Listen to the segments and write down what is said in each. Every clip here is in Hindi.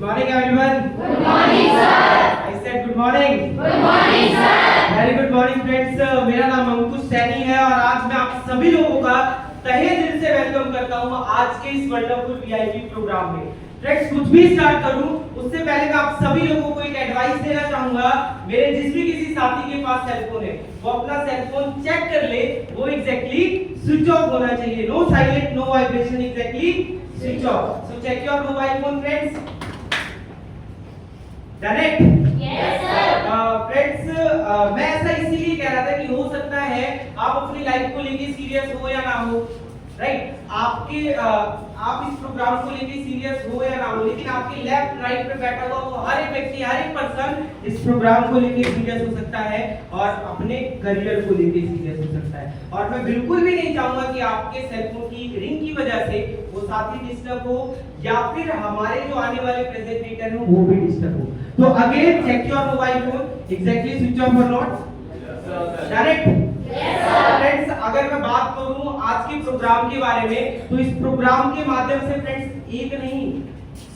morning everyone. Good morning sir. I said good morning. Good morning sir. Very good morning friends. मेरा नाम अंकुश सैनी है और आज मैं आप सभी लोगों का तहे दिल से वेलकम करता हूं आज के इस वंडरफुल वीआईपी प्रोग्राम में। फ्रेंड्स कुछ भी स्टार्ट करूं उससे पहले मैं आप सभी लोगों को एक एडवाइस देना चाहूंगा। मेरे जिस भी किसी साथी के पास सेलफोन है वो अपना सेलफोन चेक कर ले, वो एग्जैक्टली स्विच ऑफ होना चाहिए। No silent, no vibration, exactly switch off. So check your mobile phone friends. Done it? Yes sir. Friends मैं ऐसा इसीलिए कह रहा था कि हो सकता है आप अपनी लाइफ को लेके सीरियस हो या ना हो, राइट? आप इस प्रोग्राम को लेके सीरियस हो या ना हो, लेकिन आपके लेफ्ट राइट पे बैठा हुआ वो हर एक व्यक्ति, हर एक पर्सन इस प्रोग्राम को लेके सीरियस हो सकता है और अपने करियर को लेके सीरियस हो सकता है। और मैं बिल्कुल भी नहीं चाहूंगा कि आपके सेलफोन की रिंग की वजह से वो साथी डिस्टर्ब हो या फिर हमारे जो आने वाले प्रेजेंटेटर हो वो भी डिस्टर्ब हो। तो again check your mobile phone, exactly switch off और नॉट डायरेक्ट। फ्रेंड्स अगर मैं बात करूं आज के प्रोग्राम के बारे में तो इस प्रोग्राम के माध्यम से फ्रेंड्स एक नहीं,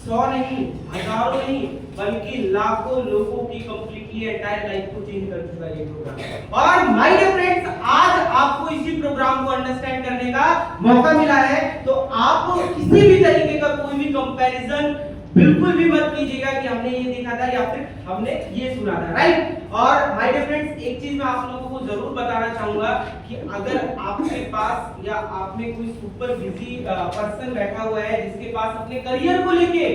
100 नहीं, हजारों नहीं, बल्कि लाखों लोगों की कंप्लीटली एंटायर लाइफ को चेंज कर चुका है ये प्रोग्राम। और माय डियर फ्रेंड्स आज आपको इसी प्रोग्राम को अंडरस्टैंड करने का मौका मिला है, तो आप किसी भी तरीके का कोई भी कंपैरिजन बिल्कुल भी मत कीजिएगा कि हमने ये देखा था या फिर हमने ये सुना था, राइट? और माय डियर फ्रेंड्स एक चीज मैं आप लोगों को जरूर बताना चाहूंगा कि अगर आपके पास या आप में कोई सुपर बिजी पर्सन बैठा हुआ है जिसके पास अपने करियर को लेके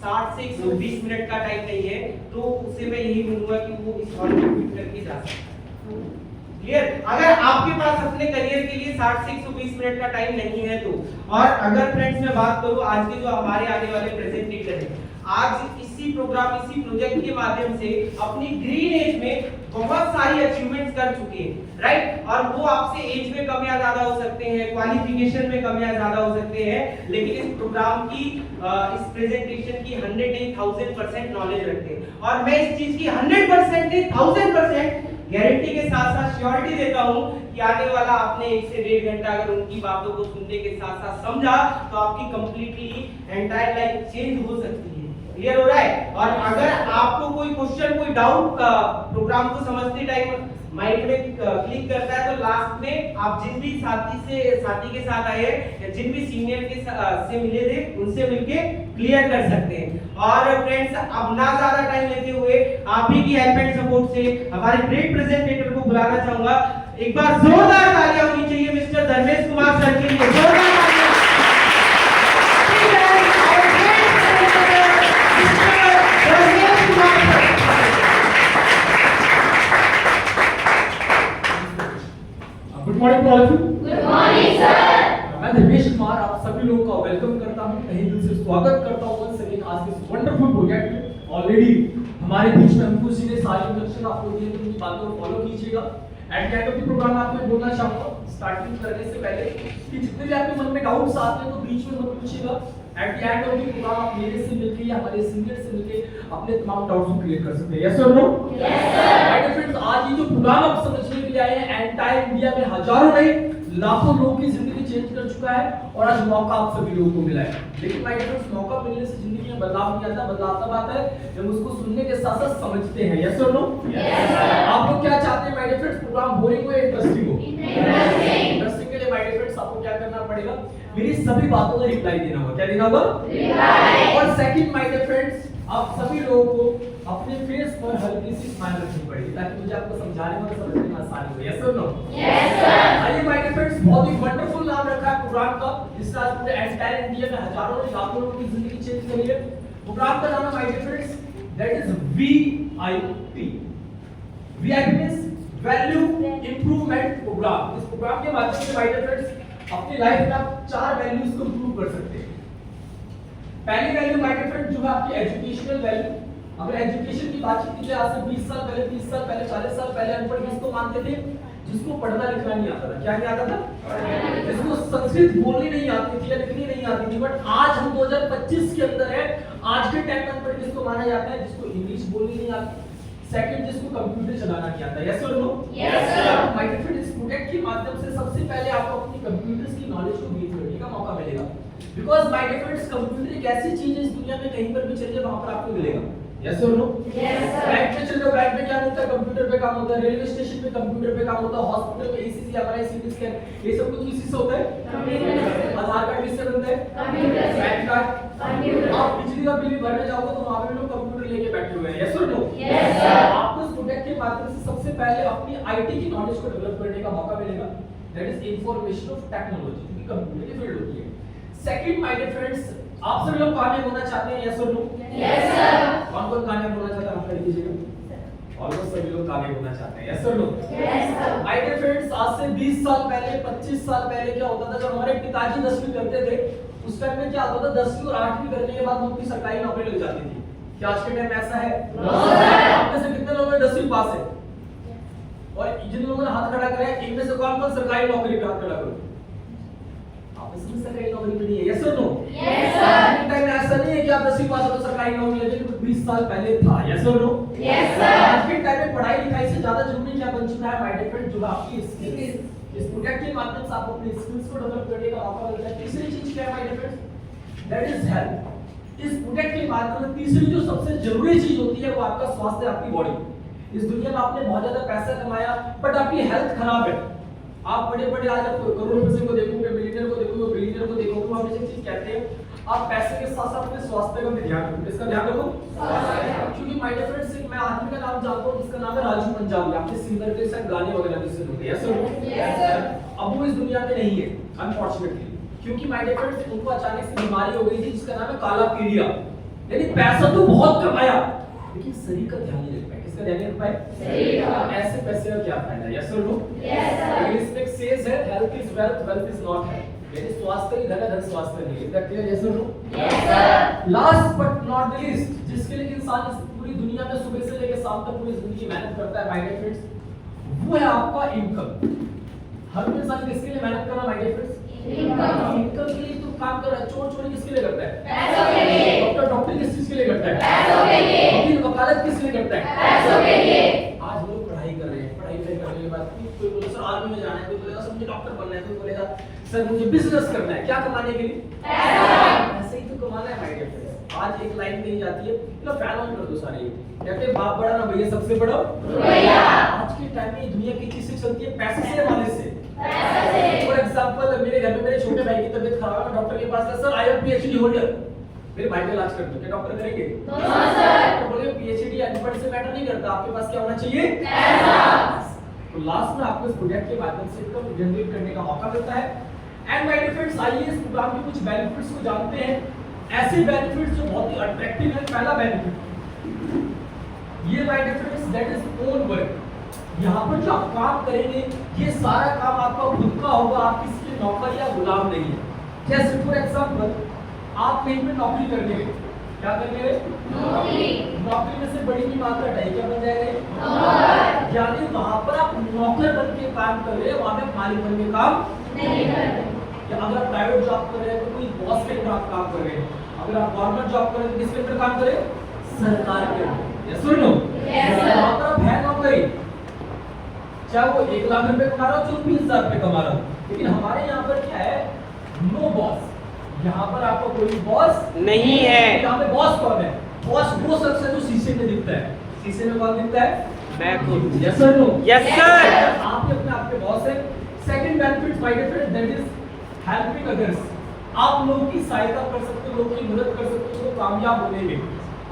60 से 120 मिनट का टाइम नहीं है, तो उसे मैं यही बोलूंगा कि वो इस हॉल में क्विट करके जा सकता है। क्लियर? अगर आपके पास अपने करियर के लिए 60 से 120 मिनट का टाइम नहीं है तो। और अगर फ्रेंड्स मैं बात करूं आज के जो हमारे आने वाले प्रेजेंटेटर हैं, आज इसी प्रोग्राम, इसी प्रोजेक्ट के माध्यम से अपनी ग्रीन एज में बहुत सारी अचीवमेंट्स कर चुके हैं, राइट? और वो आपसे एज में कम या ज्यादा हो सकते हैं, क्वालिफिकेशन में कम या ज्यादा हो सकते हैं, लेकिन इस प्रोग्राम की इस प्रेजेंटेशन की 100% नॉलेज रखते हैं। और मैं इस चीज की 100% नहीं 1000% गारंटी के साथ साथ श्योरिटी देता हूं कि आने वाला आपने 1 से 1.5 घंटा अगर उनकी बातों को सुनने के साथ साथ समझा तो आपकी कंप्लीटली एंटायर लाइफ चेंज हो सकती है। क्लियर हो रहा है? और अगर आपको कोई क्वेश्चन, कोई डाउट प्रोग्राम को समझते टाइम माइंड में क्लिक करता है तो लास्ट में आप जिन भी साथी के साथ आए या जिन भी सीनियर के से मिले थे उनसे मिलके क्लियर कर सकते हैं। और फ्रेंड्स अब ना ज्यादा टाइम लेते हुए आप ही की हेल्प एंड सपोर्ट से हमारे ग्रेट प्रेजेंटेटर को बुलाना चाहूंगा। एक बार जोरदार तालियां होनी चाहिए मिस्टर धर्मेश कुमार सर के लिए। जोरदार तालियां। Good morning to all of you. Good morning sir. मैं धर्मेश कुमार आप सभी लोगों का वेलकम करता हूं, तहे दिल से स्वागत करता हूं वंस अगेन आज के इस वंडरफुल प्रोजेक्ट में। ऑलरेडी हमारे बीच में अंकुश जी ने सारी इंस्ट्रक्शन आपको दिए, तो उनकी बातों को फॉलो कीजिएगा। At the end of the programme आपको बोलना चाहूंगा स्टार्टिंग करने से पहले कि जितने भी आपके मन में डाउट्स आते हैं तो बीच में मत पूछिएगा। At the end of the programme आप मेरे से मिलके या हमारे सीनियर से मिलके अपने तमाम डाउट्स को क्लियर कर सकते हैं। यस और no? Yes sir. My friends आज ये जो प्रोग्राम आप समझने के लिए आए हैं, एंटायर इंडिया में हजारों नहीं लाखों लोगों की जिंदगी चेंज कर चुका है और आज मौका आप सभी लोगों को मिला है। लेकिन माय फ्रेंड्स मौका मिलने से जिंदगी में बदलाव नहीं आता, बदलाव तब आता है जब उसको सुनने के साथ साथ समझते हैं। यस और नो? Yes sir. आप लोग क्या चाहते हैं माय फ्रेंड्स? प्रोग्राम बोरिंग हो या इंटरेस्टिंग हो? इंटरेस्टिंग के लिए माय फ्रेंड्स आपको क्या करना पड़ेगा? मेरी सभी बातों का रिप्लाई देना होगा। क्या देना होगा? Reply. और सेकंड माय फ्रेंड्स आप सभी लोगों को अपने फेस पर हल्की सी स्माइल रखनी पड़ेगी ताकि मुझे आपको समझाने में समझने में आसानी हो। यस और नो? Yes sir. आइए माय फ्रेंड्स बहुत ही वंडरफुल नाम रखा है प्रोग्राम का, जिससे आज पूरे एंटायर इंडिया में हजारों लाखों लोगों की जिंदगी चेंज करी है। प्रोग्राम का नाम है my friends that is VIP. VIP means value improvement programme. इस प्रोग्राम के माध्यम से माय फ्रेंड्स अपनी लाइफ में आप 4 वैल्यूज को इंप्रूव कर सकते हैं। पहली वैल्यू माय फ्रेंड्स जो है आपकी एजुकेशनल वैल्यू। अगर एजुकेशन की बातचीत की जाए आज से 20 साल पहले, 30 साल पहले, 40 साल पहले अनपढ़ किसको मानते थे? जिसको पढ़ना लिखना नहीं आता था। क्या नहीं आता था? जिसको संस्कृत बोलनी नहीं आती थी या लिखनी नहीं आती थी। बट आज हम 2025 के अंदर है, आज के टाइम में अनपढ़ किसको माना जाता है? जिसको इंग्लिश बोलनी नहीं आती, सेकंड जिसको कंप्यूटर चलाना नहीं आता। यस और no? Yes sir. My friends इस प्रोजेक्ट के माध्यम से सबसे पहले आपको अपनी कंप्यूटर्स की नॉलेज को गेन करने का मौका मिलेगा। Because my dear friends computer एक ऐसी चीज है इस दुनिया में कहीं पर भी चले जाए वहां पर आपको मिलेगा। यस और नो? Yes, sir. बैंक में चले जाओ, बैंक में क्या होता है? कंप्यूटर पे काम होता है। रेलवे स्टेशन पे कंप्यूटर पे काम होता है। हॉस्पिटल में ईसीजी, एमआरआई, सीटी स्कैन, ये सब कुछ किसी से होता है? कंप्यूटर से। आधार कार्ड किससे बनता है? कंप्यूटर से। Pan card computer. आप बिजली का बिल भी भरने जाओगे तो वहां पे लोग कंप्यूटर लेके बैठे हुए हैं। यस और नो? Yes, sir. आपको इस प्रोजेक्ट के माध्यम से सबसे पहले अपनी आईटी की नॉलेज को डेवलप करने का मौका मिलेगा। That is information of technology, जो कि कंप्यूटर की फील्ड होती है। सेकंड माय डियर फ्रेंड्स, आप सभी लोग कामयाब होना चाहते हैं? यस और नो? Yes, sir. कौन कौन कामयाब होना चाहता है? आप कर दीजिएगा। ऑलमोस्ट सभी लोग कामयाब होना चाहते हैं। यस और no? Yes, sir. My dear friends, आज से 20 साल पहले, 25 साल पहले क्या होता था? जब हमारे पिताजी 10वीं करते थे, उस टाइम में क्या होता था? 10वीं और 8वीं करने के बाद उनकी सरकारी नौकरी लग जाती थी। क्या आज के टाइम में ऐसा है? No, sir. आप में से कितने लोगों ने 10वीं पास है? और जिन लोगों ने हाथ खड़ा करा है, इनमें से कौन कौन सरकारी नौकरी पे हाथ खड़ा करो? आप में से सरकारी नौकरी पे नहीं है। यस और नो? Yes, sir. आज के टाइम में ऐसा नहीं है कि आप 10वीं पास हो तो सरकारी नौकरी लगेगी, तो 20 साल पहले था। यस और नो? Yes, sir. आज के टाइम में पढ़ाई लिखाई से ज्यादा जरूरी क्या बन चुका है? माय डियर फ्रेंड, जो आपकी स्किल्स, इस प्रोजेक्ट के माध्यम से आपको अपनी स्किल्स को डेवलप करने का मौका मिलता है। तीसरी चीज क्या है my dear friends? That is health. इस प्रोजेक्ट के माध्यम से तीसरी जो सबसे जरूरी चीज होती है वो आपका स्वास्थ्य, आपकी बॉडी। इस दुनिया में आपने बहुत ज्यादा पैसा कमाया बट आपकी हेल्थ खराब है। आप बड़े-बड़े आज आप करोड़पति को देखोगे, मिलियनेयर को देखोगे, बिलियनेयर को देखोगे, वो हमेशा एक चीज कहते हैं, आप पैसे के साथ साथ अपने स्वास्थ्य का भी ध्यान रखो। इसका ध्यान रखो। क्योंकि माय डियर फ्रेंड्स, मैं आदमी का नाम जानता हूं जिसका नाम है राजू पंजाबी। आपने सिंगर के साथ गाने वगैरह भी सुने होंगे। यस और नो? Yes, sir. अब वो इस दुनिया में नहीं है अनफॉर्चूनेटली, क्योंकि माय डियर फ्रेंड्स उनको अचानक से बीमारी हो गई थी जिसका नाम है काला पीलिया। यानी पैसा तो बहुत कमाया लेकिन शरीर का ध्यान नहीं रख पाए। किसका ध्यान नहीं रख पाए? शरीर का। ऐसे पैसे का क्या फायदा? यस और नो? Yes, sir. इंग्लिश में एक सेज है, health is wealth, wealth is not health. यानी स्वास्थ्य ही धन है, धन स्वास्थ्य नहीं है। Is that clear? यस और no? Yes, sir. Last but not the least, जिसके लिए इंसान इस पूरी दुनिया में सुबह से लेकर शाम तक पूरी जिंदगी मेहनत करता है माय डियर फ्रेंड्स, वो है आपका इनकम। हर इंसान किसके लिए मेहनत कर रहा है my dear friends? Income. Income के लिए तो काम कर रहा है। चोर चोरी किसके लिए करता है? पैसों के लिए। डॉक्टर डॉक्टरी किस चीज के लिए करता है? पैसों के लिए। वकील वकालत किस लिए करता है? पैसों के लिए। आज लोग पढ़ाई कर रहे हैं, पढ़ाई करने के बाद कोई बोले सर आर्मी में जाना है, कोई बोलेगा सर मुझे डॉक्टर बनना है, कोई बोलेगा सर मुझे बिजनेस करना है। क्या कमाने के लिए? पैसा। ऐसे ही तो कमाना है माय डियर फ्रेंड्स। आज एक लाइन कही जाती है, लो फैन ऑन कर दो सारे, कहते हैं बाप बड़ा ना भैया सबसे बड़ा भैया। आज के टाइम में दुनिया की चीज से चलती है पैसे से, वाले से। पैसा से। फॉर एग्जांपल मेरे घर में मेरे छोटे भाई की तबीयत खराब है, मैं डॉक्टर के पास गया, sir I am PhD holder, मेरे भाई का इलाज कर दो। क्या डॉक्टर करेंगे? No, sir. तो बोले पीएचडी अनपढ़ से मैटर नहीं करता, आपके पास क्या होना चाहिए? पैसा। तो लास्ट में आपको इस प्रोजेक्ट के माध्यम से इनकम जनरेट करने का मौका मिलता है। एंड माय डियर फ्रेंड्स, आइए इस प्रोग्राम के कुछ बेनिफिट्स को जानते हैं। ऐसे बेनिफिट्स जो बहुत ही अट्रैक्टिव है। पहला बेनिफिट ये my dear friends, that is own work. यहाँ पर जो आप काम करेंगे ये सारा काम आपका खुद का होगा, आप किसी के नौकर या गुलाम नहीं है। जैसे फॉर एग्जांपल आप कहीं पे नौकरी करने गए, क्या करने गए? नौकरी। नौकरी में से बड़ी की मात्रा ढाई क्या बन जाएगा? नौकर। यानी वहां पर आप नौकर बन के काम कर रहे हैं, वहां पे मालिक बन के काम नहीं करते। या अगर आप प्राइवेट जॉब कर रहे हैं तो कोई बॉस के अंदर आप काम कर रहे हैं। अगर आप गवर्नमेंट जॉब कर रहे हैं तो किसके अंदर काम कर रहे हैं? सरकार के अंदर। यस और नो? Yes, sir. वहां पर आप है नौकरी, चाहे वो 1 लाख रुपए कमा रहा हो, चाहे 20,000 रुपए कमा रहा हो। लेकिन हमारे यहाँ पर क्या है? No boss. यहाँ पर आपको कोई बॉस नहीं है। यहाँ पे बॉस कौन है? बॉस वो शख्स है जो शीशे में दिखता है। शीशे में कौन दिखता है? मैं खुद। यस और नो? Yes sir. आप ही अपने आप के बॉस हैं। Second benefit my dear friend, that is helping others. आप लोगों की सहायता कर सकते हो, लोगों की मदद कर सकते हो, तो कामयाब होने में।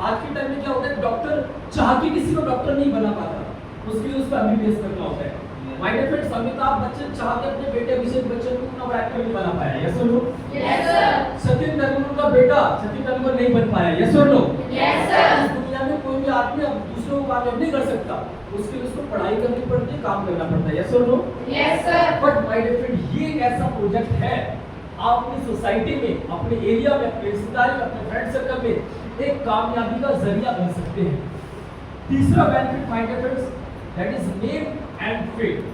आज के टाइम में क्या होता है? डॉक्टर चाह के किसी को डॉक्टर नहीं बना पाता, उसके लिए उसको एमबीबीएस करना होता है। My dear friends, Amitabh Bachchan चाह के अपने बेटे अभिषेक बच्चन को इतना बड़ा एक्टर नहीं बना पाया। यस और no? Yes, sir. Sachin Tendulkar का बेटा सचिन तेंदुलकर नहीं बन पाया। यस और नो? Yes, sir. इस दुनिया में कोई भी आदमी अब दूसरों को कामयाब नहीं कर सकता, उसके लिए उसको पढ़ाई करनी पड़ती है, काम करना पड़ता है। यस और no? Yes, sir. But my dear friend, ये एक ऐसा प्रोजेक्ट है, आप अपनी सोसाइटी में, अपने एरिया में, अपने रिश्तेदारी में, अपने फ्रेंड सर्कल में एक कामयाबी का जरिया बन सकते हैं। तीसरा benefit my dear friends, that is name and fame.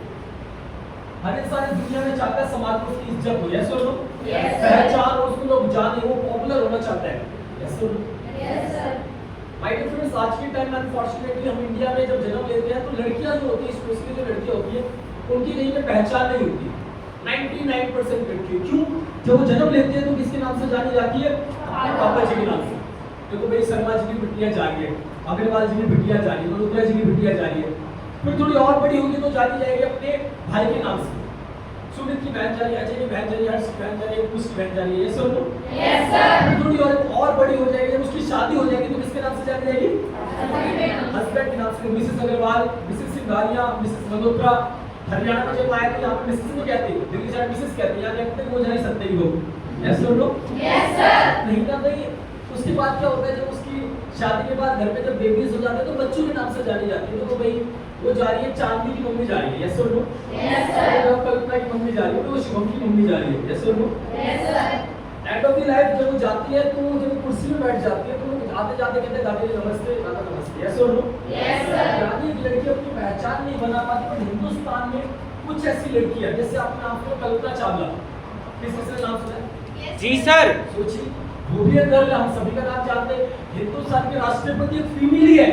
हर इंसान इस दुनिया में चाहता है समाज में उसकी इज्जत हो। यस और नो? Yes, sir. पहचान हो, उसको लोग जाने, वो पॉपुलर होना चाहता है। यस और no? Yes, sir. My dear friends, आज के टाइम में अनफॉर्चुनेटली हम इंडिया में जब जन्म लेते हैं तो लड़कियां जो होती है, स्पेशली जो लड़कियां होती है, उनकी कहीं पे पहचान नहीं होती। 99% लड़की। क्यों? जब वो जन्म लेती है तो किसके नाम से जानी जाती है? अपने पापा जी के नाम से। देखो भाई, शर्मा जी की बिटिया जा रही है, अग्रवाल जी की बिटिया जा रही है, मल्होत्रा जी की बिटिया जा रही है। फिर थोड़ी और बड़ी होगी तो जानी जाएगी अपने भाई के नाम से। सुमित की बहन जा रही है, अजय की बहन जा रही है, हर्ष की बहन जा रही है, कुश की बहन जा रही है, ये सब लोग। Yes, sir. फिर थोड़ी और बड़ी हो जाएगी, जब उसकी शादी हो जाएगी तो किसके नाम से जानी जाएगी? हस्बैंड के नाम से। Mrs Agarwal, Mrs Singhania, Mrs Malhotra. Haryana में जब आए तो यहाँ पे मिसेस नहीं कहते, दिल्ली साइड मिसेस कहते हैं, यहाँ कहते हैं वो जा नहीं सकते ही लोग। ऐसे लोग Yes, sir. नहीं ना भाई। उसके बाद क्या होता है, जब उसकी शादी के बाद घर पे जब बेबीज हो जाते हैं तो बच्चों के नाम से जानी जाती है। तो भाई वो जा रही है, चांदनी की मम्मी जा रही है, यस और नो? Yes, sir. कल्पना की मम्मी जा रही है, तो वो शिवम की मम्मी जा रही है, यस और no? Yes, sir. End of the life जब वो जाती है तो जब वो कुर्सी में बैठ जाती है तो वो आते जाते कहते हैं दादी जी नमस्ते, दादा नमस्ते, यस और नो? Yes, sir. यानी एक लड़की अपनी पहचान नहीं बना पाती, पर हिंदुस्तान में कुछ ऐसी लड़कियां, जैसे आपने नाम सुना कल्पना चावला, किसी से नाम सुना है? जी सर। सोचिए, वो भी एक गर्ल, हम सभी का नाम जानते हैं। हिंदुस्तान के राष्ट्रपति एक फीमेल ही है,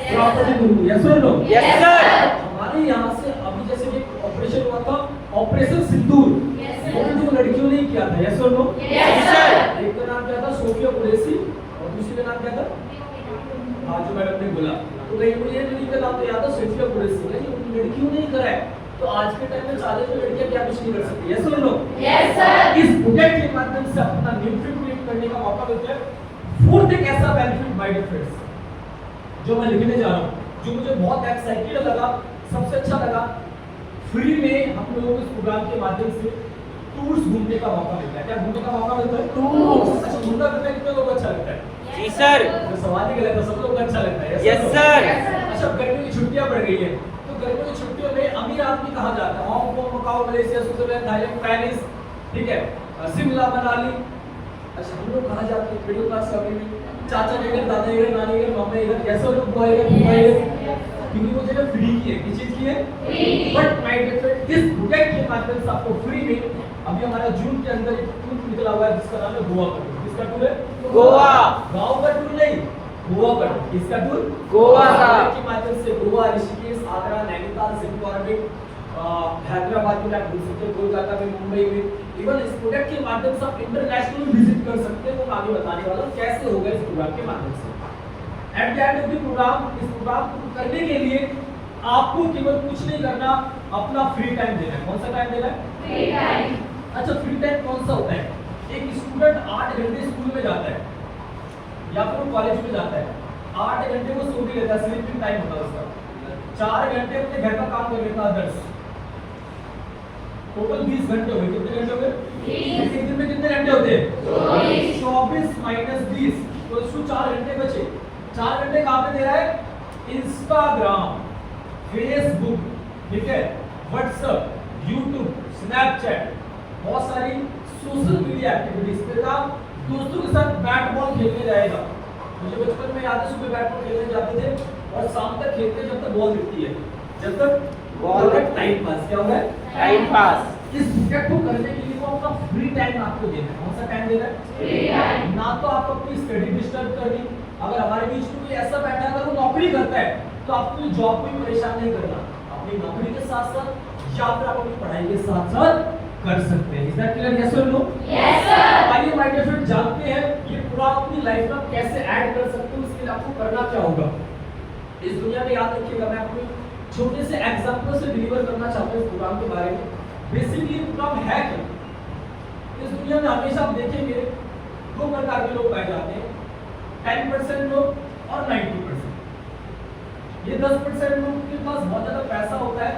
द्रौपदी मुर्मू, यस और नो? Yes sir. हमारे यहाँ से अभी जैसे कि ऑपरेशन हुआ था, ऑपरेशन सिंदूर, Yes, sir. वो भी 2 लड़कियों ने ही किया था, यस और नो? Yes, sir. एक का नाम क्या था? सोफिया कुरैशी, और दूसरी का नाम क्या था? हाँ, जो मैडम ने बोला। तो भाई मुझे लड़की का नाम तो याद था, सोफिया कुरैशी। लेकिन उन लड़कियों ने ही करा है, तो आज के टाइम में 40 लड़कियां क्या कुछ नहीं कर सकती, यस और नो? Yes, sir. इस बुकेट के माध्यम से अपना न्यूट्रिएंट क्रिएट करने का मौका मिलता है। फोर्थ एक ऐसा बेनिफिट माय डियर फ्रेंड्स जो मैं लिखने जा रहा हूँ, जो मुझे बहुत एक्साइटेड लगा, सबसे अच्छा लगा। फ्री में हम लोगों को इस प्रोग्राम के माध्यम से टूर्स घूमने का मौका मिलता है। क्या घूमने का मौका मिलता है? टूर्स। अच्छा, घूमना फिरना कितने लोगों को अच्छा लगता है? जी सर। तो सवाल ही गलत है, सब लोगों को अच्छा लगता है, यस सर। अच्छा, गर्मियों की छुट्टियां पड़ गई है, तो गर्मियों की छुट्टियों में अमीर आदमी कहाँ जाता है? Hong Kong, Macau, Malaysia, Switzerland, Thailand, Paris, ठीक है, शिमला, मनाली। अच्छा, हम लोग कहाँ जाते हैं? मिडिल क्लास फैमिली में चाचा के घर, दादा के घर, नानी के घर, मामा के घर, ऐसे लोग बुआ के घर, बुआ के घर, क्योंकि वो जगह फ्री की है। किस चीज की है? Free. But my dear friend, इस बुकेट के माध्यम से आपको फ्री में अभी हमारा जून के अंदर एक टूर निकला हुआ है जिसका नाम है गोवा का टूर। किसका टूर है? गोवा। गांव का टूर नहीं, गोवा का टूर। किसका टूर? गोवा का। के माध्यम से गोवा, ऋषिकेश, आगरा, नैनीताल, सिंह में, हैदराबाद में आप घूम सकते हो, कोलकाता में, मुंबई में। इवन इस प्रोडक्ट के माध्यम से आप इंटरनेशनल विजिट कर सकते हैं। वो मैं आगे बताने वाला हूं कैसे होगा इस प्रोग्राम के माध्यम से। At the end of the program, इस प्रोग्राम को करने के लिए आपको केवल कुछ नहीं करना, अपना फ्री टाइम देना है। कौन सा टाइम देना है? Free time. अच्छा, फ्री टाइम कौन सा होता है? एक स्टूडेंट 8 घंटे स्कूल में जाता है या फिर कॉलेज में जाता है, 8 घंटे वो सो भी लेता है, स्लीपिंग टाइम होता है उसका। 4 घंटे अपने घर का काम कर लेता है, अदर्स। टोटल 20 घंटे हो गए। कितने घंटे हो गए? 20। एक दिन में कितने घंटे होते हैं? 24। 24 माइनस 20 तो इसको 4 घंटे बचे। 4 घंटे कहाँ पे दे रहा है? इंस्टाग्राम, फेसबुक, ठीक है, व्हाट्सएप, यूट्यूब, स्नैपचैट, बहुत सारी सोशल मीडिया एक्टिविटीज पे था। दोस्तों के साथ बैट बॉल खेलने जाएगा। मुझे बचपन में याद है, सुबह बैट बॉल खेलने जाते थे और शाम तक खेलते जब तक बॉल दिखती है, जब तक बॉल का टाइम पास। क्या होगा? Time pass. इस बुकेट को करने के लिए वो अपना फ्री टाइम आपको देना है। कौन सा टाइम देना है? Free time. ना तो आप अपनी स्टडी डिस्टर्ब करनी। अगर हमारे बीच में कोई ऐसा बैठा है, अगर वो नौकरी करता है तो आपको जॉब को भी परेशान नहीं करना, अपनी नौकरी के साथ साथ या फिर आप अपनी पढ़ाई के साथ साथ कर सकते हैं। Is that clear? यस और नो? Yes, sir. आइए माय डियर फ्रेंड, जानते हैं ये पूरा अपनी लाइफ में आप कैसे ऐड कर सकते हो। इसके लिए आपको करना क्या होगा? इस दुनिया में याद रखिएगा, मैं आपको छोटे से एग्जांपल से डिलीवर करना चाहता हूं इस प्रोग्राम के बारे में। बेसिकली ये प्रोग्राम है क्या? इस दुनिया में हमेशा आप देखेंगे 2 प्रकार के लोग पाए जाते हैं, 10% लोग और 90%। ये 10% लोग के पास बहुत ज्यादा पैसा होता है।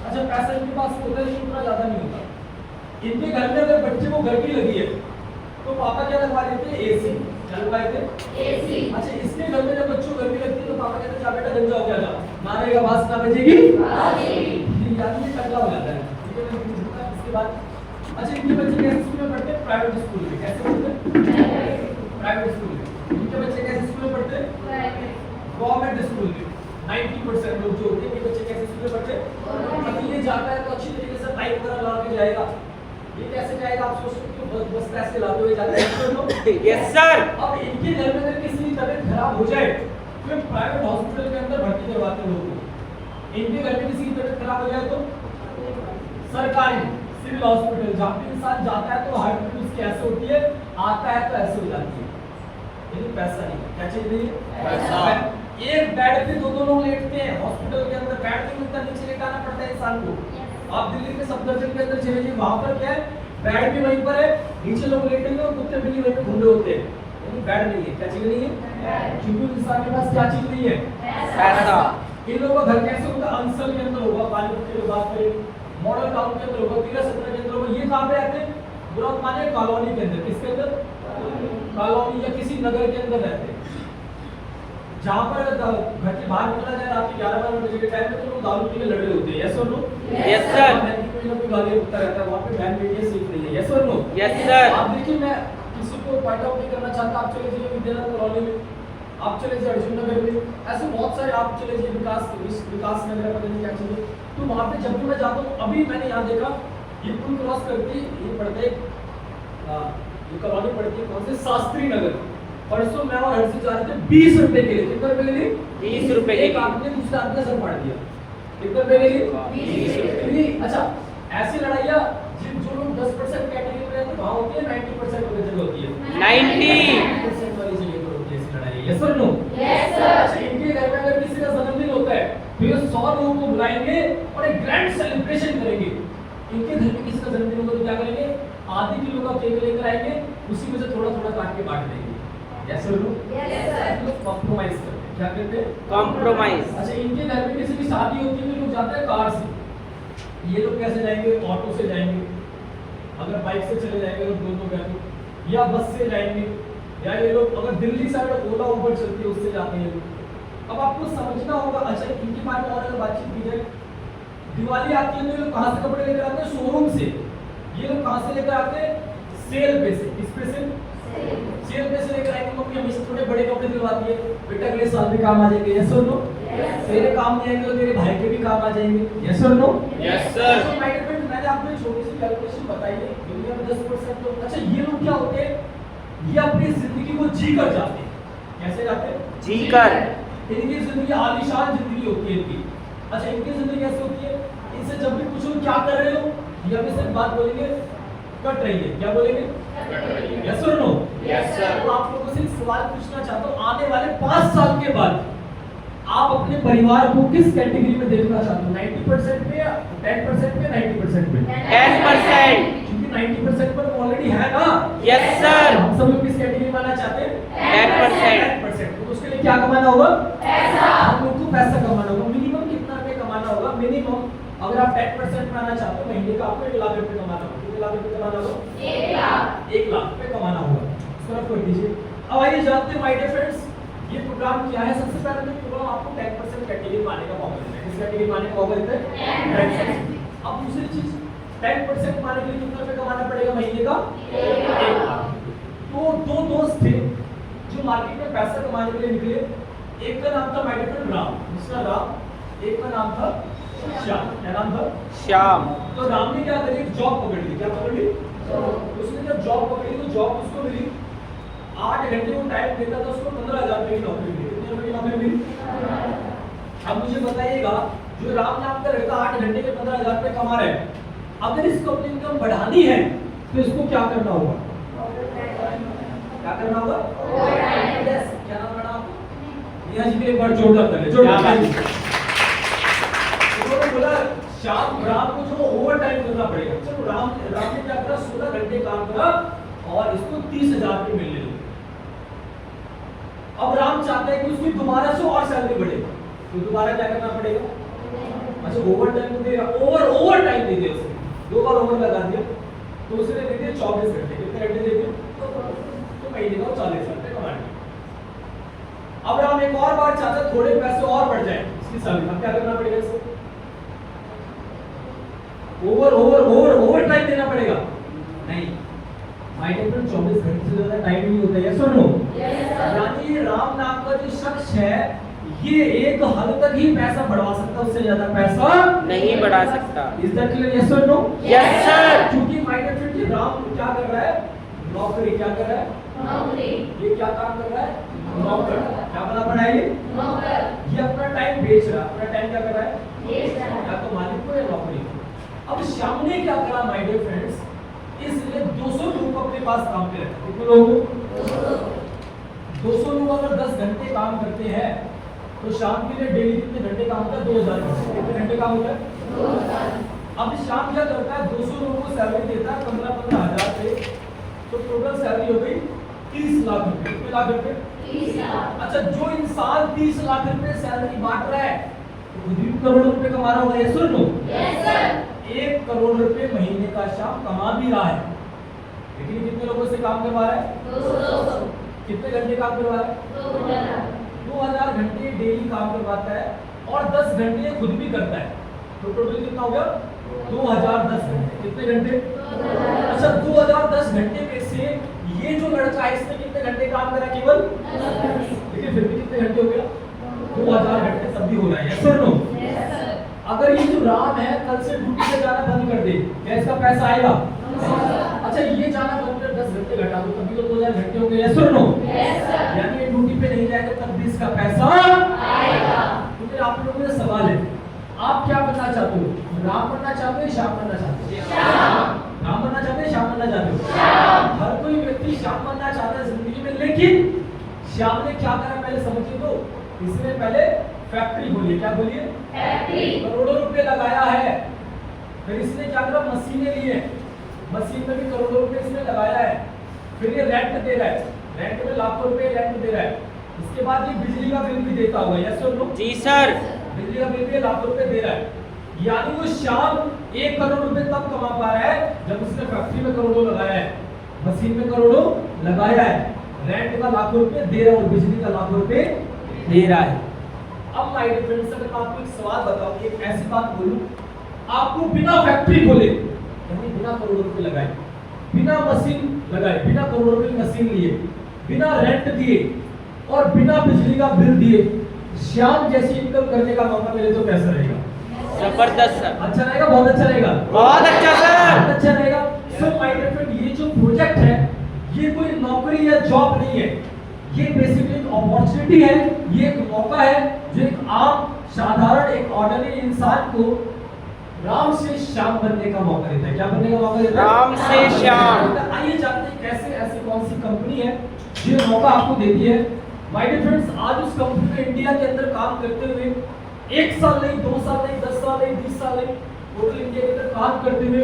अच्छा, पैसा इनके पास होता है लेकिन उतना ज्यादा नहीं होता। इनके घर में अगर बच्चे को गर्मी लगी है तो पापा क्या लगवा देते हैं? एसी। क्या लगवाए थे? AC. अच्छा, इसके घर में जब बच्चों को गर्मी लगती है तो पापा कहते हैं जा बेटा गंजा हो गया जा, ना रहेगा बात ना बजेगी। यानी ये टकला हो जाता है, ठीक है। इसके बाद अच्छा, इनके बच्चे कैसे स्कूल में पढ़ते हैं? प्राइवेट स्कूल में। कैसे पढ़ते हैं? प्राइवेट स्कूल में। इनके बच्चे कैसे स्कूल में पढ़ते हैं? गवर्नमेंट स्कूल में। 90% लोग जो होते हैं, ये बच्चे कैसे स्कूल में पढ़ते हैं? अभी ये जाता है तो अच्छी तरीके से टाइप वगैरह लगा के जाएगा। ये कैसे जाएगा? आप सोच सकते हो, बस पैसे लाते हुए जाते हैं। Yes sir. अब इनके घर में अगर किसी की तबीयत खराब हो जाए तो ये प्राइवेट हॉस्पिटल के अंदर भर्ती करवाते हैं लोगों को। इनके घर में किसी की तबीयत खराब हो जाए तो सरकारी सिविल हॉस्पिटल जहाँ पे इंसान जाता है तो हार्ट बीट उसकी ऐसे होती है, आता है तो ऐसे हो जाती है, यानी पैसा नहीं है। क्या चीज नहीं है? पैसा। एक बेड पे दो लोग लेटते हैं हॉस्पिटल के अंदर, बेड पे मिलता नीचे लेटाना पड़ता है इंसान को। आप दिल्ली के सफदरजंग के अंदर चले जाइए, वहां पर क्या है, बेड भी वहीं पर है, नीचे लोग लेटेंगे और कुत्ते बिल्ली वहीं पे घूम रहे होते हैं, यानी बेड नहीं है। क्या चीज नहीं है? क्योंकि इंसान के पास क्या चीज नहीं है? पैसा। इन लोगों का घर कैसे होगा? अंसल के अंदर होगा, पानीपत के लोग बात करें, मॉडल टाउन के अंदर होगा, 13-17 के अंदर होगा। ये कहाँ पे रहते हैं? बुरा माने कॉलोनी के अंदर। किसके अंदर? कॉलोनी या किसी नगर के अंदर रहते हैं, जहाँ पर घर के बाहर निकला जाए रात के 11-12 बजे के टाइम में तो लोग दारू पी के लड़ रहे होते हैं। यस और नो? Yes, sir. कोई ना कोई गाली उठता रहता है, वहाँ पे बहन बेटियां सीख रही है। यस और नो? Yes, sir. आप देखिए, मैं किसी को पॉइंट आउट नहीं करना चाहता, आप चले जाइए विद्यानगर कॉलोनी में, आप चले जाइए अर्जुन नगर में, ऐसे बहुत सारे, आप चले जाइए विकास नगर, पता नहीं क्या चीज़ है, तो वहाँ पे जब भी मैं जाता हूँ, अभी मैंने यहाँ देखा, ये पुल क्रॉस करती, ये पड़ते ये कॉलोनी पड़ती है कौन से? शास्त्री नगर। परसों मैं और हर्षित जा रहे थे 20 रुपए के लिए। कितने रुपए के लिए? 20 रुपए के एक लिए। आदमी ने दूसरे आदमी का सर फाड़ दिया। कितने रुपए के लिए? 20 रुपए। नहीं, अच्छा, ऐसी लड़ाइयाँ जो लोग 10% कैटेगरी में रहते हैं वहाँ होती है, 90% वाली जगह होती है। 90% वाली जगह पर होती है ऐसी लड़ाई। यस और नो? Yes, sir. अच्छा, इनके घर में अगर किसी का जन्मदिन होता है तो ये 100 लोगों को बुलाएंगे और एक ग्रैंड सेलिब्रेशन करेंगे। इनके घर में किसी का जन्मदिन होगा तो क्या करेंगे? आधे किलो का केक लेकर आएंगे, उसी में से थोड़ा थोड़ा काट के बांट देंगे। यस और नो? Yes, sir. कॉम्प्रोमाइज करते हैं। क्या करते हैं? Compromise. अच्छा, इनके घर में किसी की शादी होती है तो लोग जाते हैं कार से, ये लोग कैसे जाएंगे? ऑटो से जाएंगे, अगर बाइक से चले जाएंगे तो दो लोग जाएंगे, या बस से जाएंगे, या ये लोग अगर दिल्ली से अगर ओला उबर चलती है उससे जाते हैं लोग। अब आपको समझना होगा। अच्छा, इनके बारे में और अगर बातचीत की जाए, दिवाली आती है तो ये लोग कहाँ से कपड़े लेकर आते हैं? शोरूम से। ये लोग कहाँ से लेकर आते हैं? सेल पे से। किस पे से? सेल पे से लेकर आएंगे। मम्मी हमेशा थोड़े बड़े कपड़े दिलवाती है, बेटा अगले साल भी काम आ जाएंगे। यस और नो? तेरे काम नहीं आएंगे तो तेरे भाई के भी काम आ जाएंगे। यस और नो? Yes, sir. तो माय डियर फ्रेंड्स, मैंने आपको एक छोटी सी कैलकुलेशन बताई है। दुनिया में 10% लोग, अच्छा ये लोग क्या होते हैं? ये अपनी जिंदगी को जी कर जाते हैं। कैसे जाते हैं? जी कर। इनकी जिंदगी आलीशान जिंदगी होती है इनकी। अच्छा, इनकी जिंदगी कैसे होती है? इनसे जब भी पूछो क्या कर रहे हो, ये हमें सिर्फ बात बोलेंगे, कट रही है। क्या बोलेंगे? यस और नो? Yes, sir. तो आप लोगों से एक सवाल पूछना चाहता हूँ, आने वाले 5 साल के बाद आप अपने परिवार को किस कैटेगरी में देखना चाहते हो? 90% में या 10% में, 90% में? 10%. क्योंकि 90% पर ऑलरेडी है ना। Yes, sir. हम सब लोग किस कैटेगरी में आना चाहते हैं? 10%. 10%। तो उसके लिए क्या कमाना होगा? पैसा. हम लोग को पैसा कमाना होगा। मिनिमम कितना रुपए कमाना होगा? मिनिमम अगर आप 10% में आना चाहते हो, महीने का आपको 1 लाख रुपए कमाना होगा। कितने लाख रुपए कमाना होगा? 1 लाख. 1 लाख रुपए कमाना होगा। इस तरफ कर दीजिए। अब आइए जानते हैं माय डियर फ्रेंड्स, ये प्रोग्राम क्या है। सबसे पहले तो प्रोग्राम आपको 10% कैटेगरी में आने का मौका देता है। किस कैटेगरी में आने का मौका देता है? 10%। अब दूसरी चीज, 10% पाने के लिए कितना रुपए कमाना पड़ेगा महीने का? 1 लाख। तो दो दोस्त थे जो मार्केट में पैसा कमाने के लिए निकले। एक का नाम था माय डियर फ्रेंड राम, दूसरा राम, एक का नाम था श्याम। क्या नाम था? श्याम. तो राम ने क्या करी? एक जॉब पकड़ ली। क्या पकड़ ली? उसने जब जॉब पकड़ी तो जॉब उसको मिली 8 घंटे को टाइम देता था, उसको 15,000 रुपए की नौकरी मिली। कितने रुपए की नौकरी मिली? अब मुझे बताइएगा, जो राम नाम का लड़का 8 घंटे के 15,000 रुपए कमा रहा है, अगर इसको अपनी इनकम बढ़ानी है तो इसको क्या करना होगा? क्या करना होगा? यस। क्या नाम पड़ा आपको? यह जी के एक बार जोरदार ताली, जोरदार ताली। उन्होंने बोला शाम राम को जो ओवर टाइम करना पड़ेगा। चलो राम ने क्या करा? 16 घंटे काम करा और इसको 30,000 रुपए मिलने लगे। अब राम चाहता है कि उसकी दोबारा से और सैलरी बढ़े, तो दोबारा क्या करना पड़ेगा? अच्छा, ओवर टाइम तो देगा, ओवर टाइम दे दिया उसने, 2 बार ओवर लगा दिया, तो उसने दे दिया 24 घंटे। कितने घंटे दे दिए? तो महीने का 40,000 रुपए कमा लिया। अब राम एक और बार चाहता है थोड़े पैसे और बढ़ जाए इसकी सैलरी। अब क्या करना पड़ेगा? इसको ओवर टाइम देना पड़ेगा। नहीं, माय डियर फ्रेंड, 24 घंटे से ज्यादा टाइम नहीं होता है। यस और नो? यानी राम नाम का जो शख्स है, ये एक हद तक ही पैसा बढ़वा सकता है, उससे ज्यादा पैसा नहीं बढ़ा सकता. Is that clear? यस और नो? Yes, sir. क्योंकि माय डियर फ्रेंड, राम क्या कर रहा है? नौकरी। क्या कर रहा है? नौकरी. ये क्या काम कर रहा है? नौकर। क्या बना पड़ा है ये? नौकर. ये अपना टाइम बेच रहा है। अपना टाइम क्या कर रहा है? बेच रहा है. या तो मालिक को या नौकरी को। अब श्याम ने क्या करा माय डियर फ्रेंड्स, इसलिए 200 लोगों को अपने पास काम पे रखा। कितने लोग? 200 लोग अगर 10 घंटे काम करते हैं तो शाम के लिए डेली कितने घंटे काम होता है? 2000 घंटे। कितने घंटे काम होता है? 2000। अब शाम क्या करता है? 200 लोगों को सैलरी देता है 15-15 हजार पे, तो टोटल सैलरी हो गई 30 लाख रुपए। कितने लाख रुपए? 30 लाख। अच्छा, जो इंसान 30 लाख रुपए सैलरी बांट रहा है तो खुद भी करोड़ रुपए कमा रहा होगा, यस और नो? Yes sir. 1 करोड़ रुपए महीने का शाम कमा भी रहा है, लेकिन कितने लोगों से काम करवा रहा है? 200। कितने घंटे काम करवा रहा है? 2000 घंटे डेली काम करवाता है और 10 घंटे खुद भी करता है, तो टोटल कितना हो गया? 2010 घंटे। कितने घंटे? अच्छा, 2010 घंटे में से ये जो लड़का है इसने कितने घंटे काम करा? केवल 10 घंटे। लेकिन फिर भी कितने घंटे हो गया? 2000 घंटे सब भी हो रहा है, यस और नो? Yes sir. अगर ये जो राम है कल से ड्यूटी पे जाना बंद कर दे, क्या इसका पैसा आएगा? अच्छा, ये जाना बंद कर 10 घंटे घटा दो, तभी तो 2000 घंटे हो गए, यस और नो? Yes sir. यानी ये ड्यूटी पे नहीं जाएगा तब भी इसका पैसा आएगा। तो फिर आप लोगों से सवाल है, आप क्या बनना चाहते हो? राम बनना चाहते हो, श्याम बनना चाहते हो? श्याम। राम बनना चाहते हो, श्याम बनना चाहते हो? श्याम। हर कोई व्यक्ति श्याम बनना चाहता है जिंदगी में, लेकिन श्याम ने क्या करा पहले समझिए तो। इसने पहले फैक्ट्री खोली। क्या खोली? फैक्ट्री। करोड़ों रुपए लगाया है। फिर इसने क्या करा? मशीनें ली है, मशीन में भी करोड़ों रुपए इसने लगाया है। फिर ये रेंट दे रहा है, रेंट में लाखों रुपए रेंट दे रहा है। इसके बाद ये बिजली का बिल भी देता होगा, यस और नो? जी सर। बिजली का बिल भी लाखों रुपए दे रहा है। यानी वो शाम 1 करोड़ रुपए तब कमा पा रहा है जब उसने फैक्ट्री में करोड़ों लगाया है, मशीन में करोड़ों लगाया है, रेंट का लाखों रुपए दे रहा है और बिजली का लाखों रुपए दे रहा है। अब माय डियर फ्रेंड्स, अगर मैं आपको एक सवाल बताऊं, एक ऐसी बात बोलूं, आपको बिना फैक्ट्री खोले, यानी बिना करोड़ों रुपए लगाए, बिना मशीन लगाए, बिना करोड़ों रुपए की मशीन लिए, बिना रेंट दिए और बिना बिजली का बिल दिए श्याम जैसी इनकम करने का मौका मिले तो कैसा रहेगा? जबरदस्त सर। अच्छा रहेगा, बहुत अच्छा रहेगा, बहुत अच्छा सर। बहुत अच्छा रहेगा। सो माय डियर फ्रेंड, ये जो प्रोजेक्ट है ये कोई नौकरी या जॉब नहीं है, ये बेसिकली एक अपॉर्चुनिटी है, ये एक मौका है जो एक आम साधारण एक ऑर्डिनरी इंसान को राम से श्याम बनने का मौका देता है। क्या बनने का मौका देता है? राम से श्याम। आइए जानते हैं कैसे, ऐसी कौन सी कंपनी है जो ये मौका आपको देती है। माय डियर फ्रेंड्स, आज उस कंपनी में इंडिया के अंदर काम करते हुए 1 साल नहीं, 2 साल नहीं, 10 साल नहीं, 20 साल नहीं, टोटल इंडिया के अंदर काम करते हुए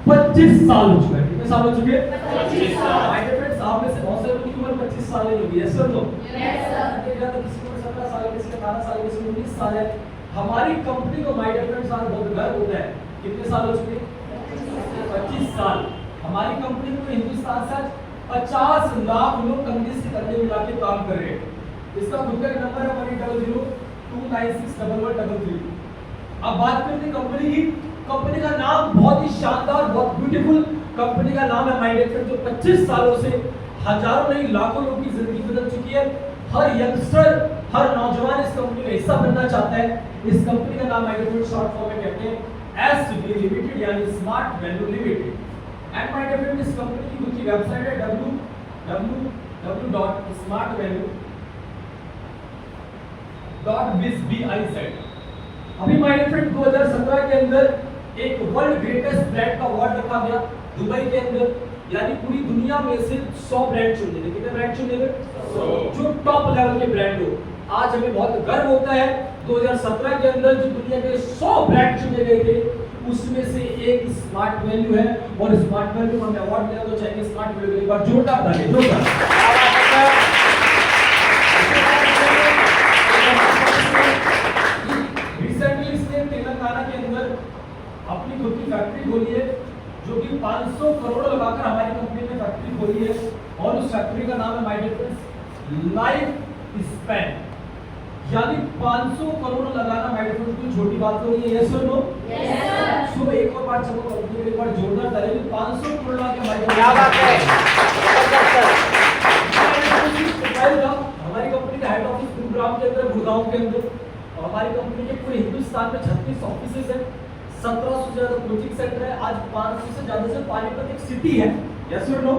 25 साल हो चुके हैं। कितने साल हो चुके हैं? 25 साल। माय डियर फ्रेंड्स, आप में से बहुत सारे लोगों की उम्र 25 साल नहीं होगी, यस और नो? Yes sir. किसी को 17 साल, किसी को 18 साल, किसी को 19 साल है। हमारी कंपनी को माय डियर फ्रेंड्स आज बहुत गर्व होता है। कितने साल हो चुके हैं? 25 साल। हमारी कंपनी को हिंदुस्तान से 50 लाख लोग कंधे से कंधे मिला के काम कर रहे हैं। इसका खुद का नंबर है 1800-296-1133। अब बात करते हैं कंपनी की। कंपनी का नाम बहुत ही शानदार, बहुत ब्यूटीफुल कंपनी का नाम है माय डियर फ्रेंड्स, जो 25 सालों से हजारों नहीं लाखों लोगों की जिंदगी बदल चुकी है। हर यंगस्टर, हर नौजवान इस कंपनी में हिस्सा बनना चाहता है। इस कंपनी का नाम my dear friends short form में कहते हैं एसवी लिमिटेड, यानी smart value limited. And my dear friends, इस कंपनी की खुद की वेबसाइट है www.smartvalue.biz। अभी माय डियर फ्रेंड 2017 के अंदर एक वर्ल्ड ग्रेटेस्ट ब्रांड का अवार्ड रखा गया दुबई के अंदर, यानी पूरी दुनिया में से 100 ब्रांड चुने गए। कितने ब्रांड चुने गए? 100, जो टॉप लेवल के ब्रांड हो। आज हमें बहुत गर्व होता है 2017 के अंदर जो दुनिया के 100 ब्रांड चुने गए थे उसमें से एक स्मार्ट वैल्यू है, और स्मार्ट वैल्यू को हमें अवार्ड मिला तो चाहिए स्मार्ट वैल्यू एक बार जोरदार ताली, जोरदार। रिसेंटली इसने तेलंगाना के अंदर अपनी खुद की फैक्ट्री खोली है, जो कि 500 करोड़ लगाकर हमारी कंपनी ने फैक्ट्री खोली है, और उस फैक्ट्री का नाम है my dear friends life span. यानी 500 करोड़ लगाना माय डियर फ्रेंड्स कोई छोटी बात तो नहीं है, यस और नो? Yes sir. सो एक और बात चलो कंपनी एक बार जोरदार ताली। 500 करोड़ लगा के हमारी, क्या बात है, हमारी कंपनी का हेड ऑफिस गुरुग्राम के अंदर, गुड़गांव के अंदर, और हमारी कंपनी के पूरे हिंदुस्तान में 36 ऑफिसेज हैं, 1700 से ज्यादा कोचिंग सेंटर है। आज 500 से ज्यादा से पानीपत एक सिटी है, यस और नो?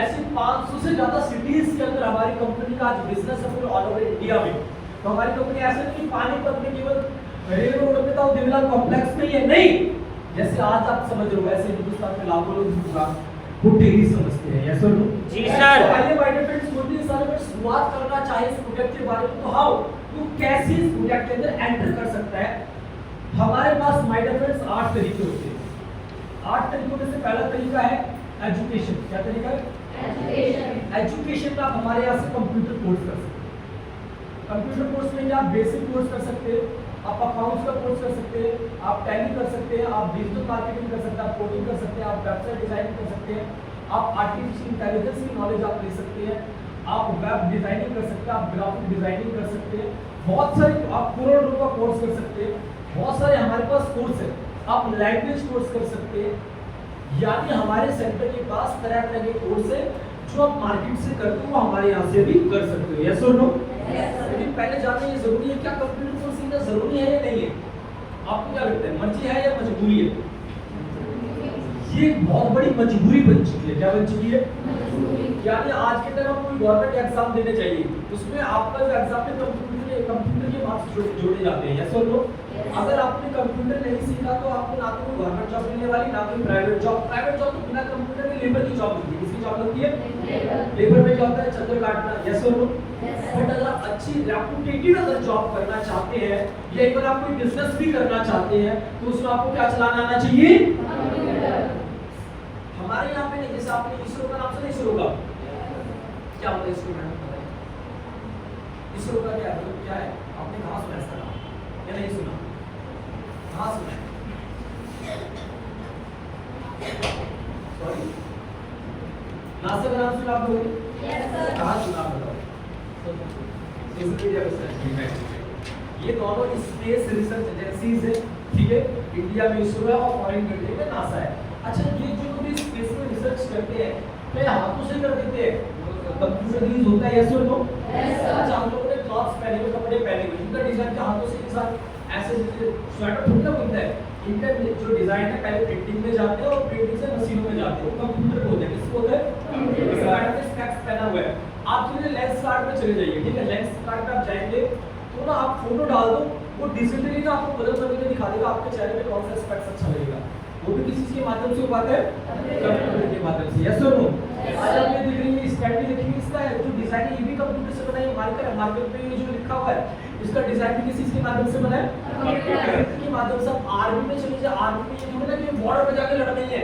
ऐसी 500 से ज्यादा सिटीज के अंदर हमारी कंपनी का आज बिजनेस है पूरे ऑल ओवर इंडिया में। तो हमारी कंपनी ऐसे नहीं पानीपत में केवल रेलवे रोड पे था, देवीलाल कॉम्प्लेक्स में ही है, नहीं, जैसे आज आप समझ रहे हो वैसे हिंदुस्तान में लाखों लोग प्रोग्राम को डेली समझते हैं, यस और नो? जी सर। तो आइए my dear friends, Modi sir अगर शुरुआत करना चाहे इस प्रोजेक्ट के बारे में तो हाउ तू कैसे इस प्रोजेक्ट के अंदर एंटर कर सकता है। हमारे पास माय डियर फ्रेंड्स 8 तरीके होते हैं। 8 तरीकों में से पहला तरीका है एजुकेशन। क्या तरीका है? एजुकेशन में आप हमारे यहाँ से कंप्यूटर कोर्स कर सकते हैं। कंप्यूटर कोर्स में आप बेसिक कोर्स कर सकते हैं, आप अकाउंट्स का कोर्स कर सकते हैं, आप टैली कर सकते हैं, आप डिजिटल मार्केटिंग कर सकते हैं, आप कोडिंग कर सकते हैं, आप वेबसाइट डिजाइनिंग कर सकते हैं, आप आर्टिफिशियल इंटेलिजेंस की नॉलेज आप ले सकते हैं, आप वेब डिजाइनिंग कर सकते हैं, आप ग्राफिक डिजाइनिंग कर सकते हैं, बहुत सारे आप करोड़ रुपए का कोर्स कर सकते हैं, बहुत सारे हमारे पास कोर्स है। आप लैंग्वेज कोर्स कर सकते हैं, यानी हमारे सेंटर के पास तरह तरह के कोर्स है जो आप मार्केट से करते हो वो हमारे यहाँ से भी कर सकते हो, यस और नो? लेकिन पहले जानना ये जरूरी है क्या कंप्यूटर कोर्स सीखना जरूरी है या नहीं है? आपको क्या लगता है, मर्जी है या मजबूरी है? ये एक बहुत बड़ी मजबूरी बन चुकी है। क्या बन चुकी है? यानी आज के दिन आप कोई गवर्नमेंट एग्जाम देने चाहिए, उसमें आपका जो एग्जाम है कंप्यूटर के मार्क्स जोड़े जाते हैं, यस और नो? अगर आपने कंप्यूटर नहीं सीखा तो आपको ना तो कोई गवर्नमेंट जॉब मिलने वाली, ना कोई प्राइवेट जॉब। प्राइवेट जॉब तो बिना कंप्यूटर के लेबर की जॉब मिलती है। किसकी जॉब लगती है? लेबर में क्या होता है? चक्कर काटना, यस और नो? बट अगर आप अच्छी रेपुटेटेड अगर जॉब करना चाहते हैं या एक बार आप कोई बिजनेस भी करना चाहते हैं तो उसमें आपको क्या चलाना आना चाहिए? हमारे यहाँ पे नहीं, जैसे आपने इसरो का नाम सुना? इसरो का क्या होता है? इसरो मैडम बताइए, इसरो का क्या मतलब क्या है? आपने कहाँ सुना इसका नाम या नहीं सुना? कहाँ सुना है? सॉरी, नासा का नाम सुना आप लोगों ने? Yes sir. कहाँ सुना आप बताओ? ये दोनों स्पेस रिसर्च एजेंसीज है, ठीक है? इंडिया में इसरो है और फॉरेन कंट्री में नासा है। अच्छा, ये जो लोग स्पेस में रिसर्च करते हैं क्या हाथों से कर देते हैं? कंप्यूटर यूज होता है, यस और नो? Yes sir. अच्छा, हम लोगों ने क्लॉथ्स पहने हुए, कपड़े पहने हुए, इनका डिजाइन क्या हाथों से इंसान ऐसे स्वेटर थोड़ी ना बनता है। इनका जो डिजाइन है पहले प्रिंटिंग में जाते हैं और प्रिंटिंग से मशीनों में जाते हैं, वो कंप्यूटर होते हैं। किसको होता है? कंप्यूटर। मैडम ने स्पेक्स पहना हुआ है, आप चलिए लेंस कार्ड में चले जाइए, ठीक है? लेंस कार्ड पे आप जाएंगे तो ना आप फोटो डाल दो, वो डिजिटली ना आपको बदल बदल के दिखा देगा आपके चेहरे पे कौन सा स्पेक्स अच्छा लगेगा। वो भी किसी के माध्यम से हो पाता है? कंप्यूटर के माध्यम से, यस और नो? आज आप ये देख रही है स्टैंड देखिए, इसका जो डिजाइन है ये भी कंप्यूटर से बना है। मार्कर है, मार्कर पे ये जो लिखा हुआ है इसका डिजाइन भी किसी के माध्यम से बना है? कंप्यूटर के माध्यम से। आप आर्मी में चले जाइए, आर्मी में ये थोड़ा ना कि बॉर्डर पे जाके लड़ना ही है,